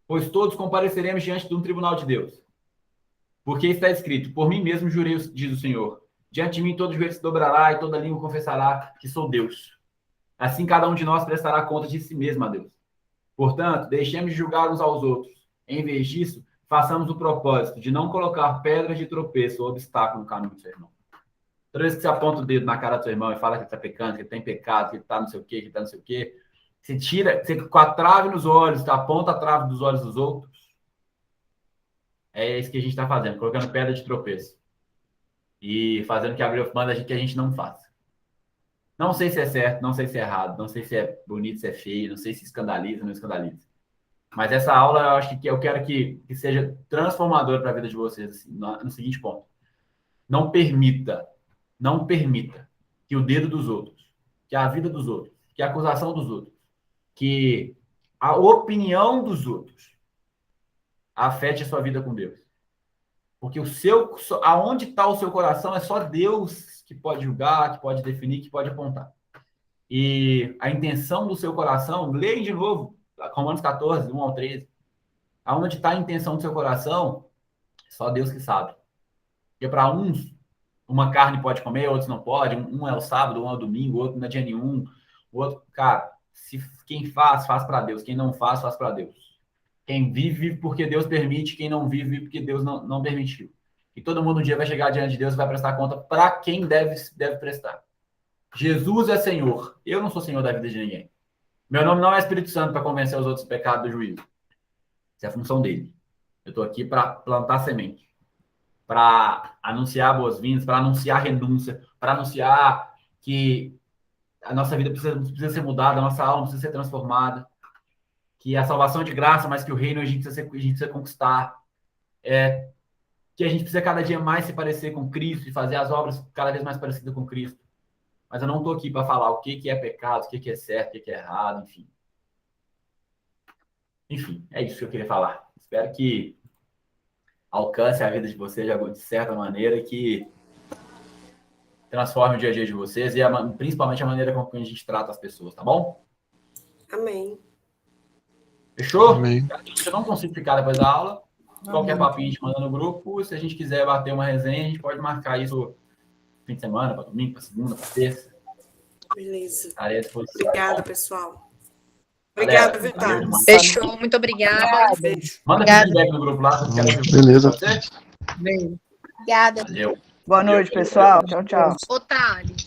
Pois todos compareceremos diante de um tribunal de Deus. Porque está escrito, por mim mesmo jurei, diz o Senhor. Diante de mim todo joelho se dobrará e toda língua confessará que sou Deus. Assim cada um de nós prestará conta de si mesmo a Deus. Portanto, deixemos de julgar uns aos outros. Em vez disso, façamos o propósito de não colocar pedras de tropeço ou obstáculo no caminho do seu irmão. Toda vez que você aponta o dedo na cara do seu irmão e fala que ele está pecando, que ele tem pecado, que ele está não sei o quê, que ele está não sei o quê, você tira, você com a trave nos olhos, aponta a trave dos olhos dos outros. É isso que a gente está fazendo, colocando pedra de tropeço. E fazendo o que a Bíblia manda que a gente não faça. Não sei se é certo, não sei se é errado, não sei se é bonito, se é feio, não sei se escandaliza ou não escandaliza. Mas essa aula eu acho que eu quero que seja transformadora para a vida de vocês, assim, no seguinte ponto. Não permita que o dedo dos outros, que a vida dos outros, que a acusação dos outros, que a opinião dos outros afete a sua vida com Deus. Porque aonde está o seu coração é só Deus que pode julgar, que pode definir, que pode apontar. E a intenção do seu coração, leia de novo, Romanos 14, 1 ao 13. Aonde está a intenção do seu coração, só Deus que sabe. Porque para uns, uma carne pode comer, outros não podem. Um é o sábado, um é o domingo, outro não é dia nenhum. O outro, cara, quem faz para Deus. Quem não faz para Deus. Quem vive porque Deus permite, quem não vive porque Deus não permitiu. E todo mundo um dia vai chegar diante de Deus e vai prestar conta para quem deve prestar. Jesus é Senhor. Eu não sou Senhor da vida de ninguém. Meu nome não é Espírito Santo para convencer os outros do pecado do juízo. Essa é a função dele. Eu estou aqui para plantar semente, para anunciar boas-vindas, para anunciar renúncia, para anunciar que a nossa vida precisa ser mudada, a nossa alma precisa ser transformada, que a salvação é de graça, mas que o reino a gente precisa conquistar, que a gente precisa cada dia mais se parecer com Cristo e fazer as obras cada vez mais parecidas com Cristo. Mas eu não estou aqui para falar o que é pecado, o que é certo, o que é errado, enfim. Enfim, é isso que eu queria falar. Espero que alcance a vida de vocês de certa maneira e que transforme o dia a dia de vocês e principalmente a maneira como a gente trata as pessoas, tá bom? Amém. Fechou? Amém. Se eu não consigo ficar depois da aula, qualquer papinho a gente manda no grupo. Se a gente quiser bater uma resenha, a gente pode marcar isso fim de semana, para domingo, para segunda, para terça. Beleza. Estarei à disposição. Obrigada, pessoal. Obrigada, Galera, Vitória. Fechou, muito obrigada. Beijo. Manda feedback no grupo lá. Beleza. Obrigada. Valeu. Boa noite, pessoal. Tchau, tchau. Ô, Thales.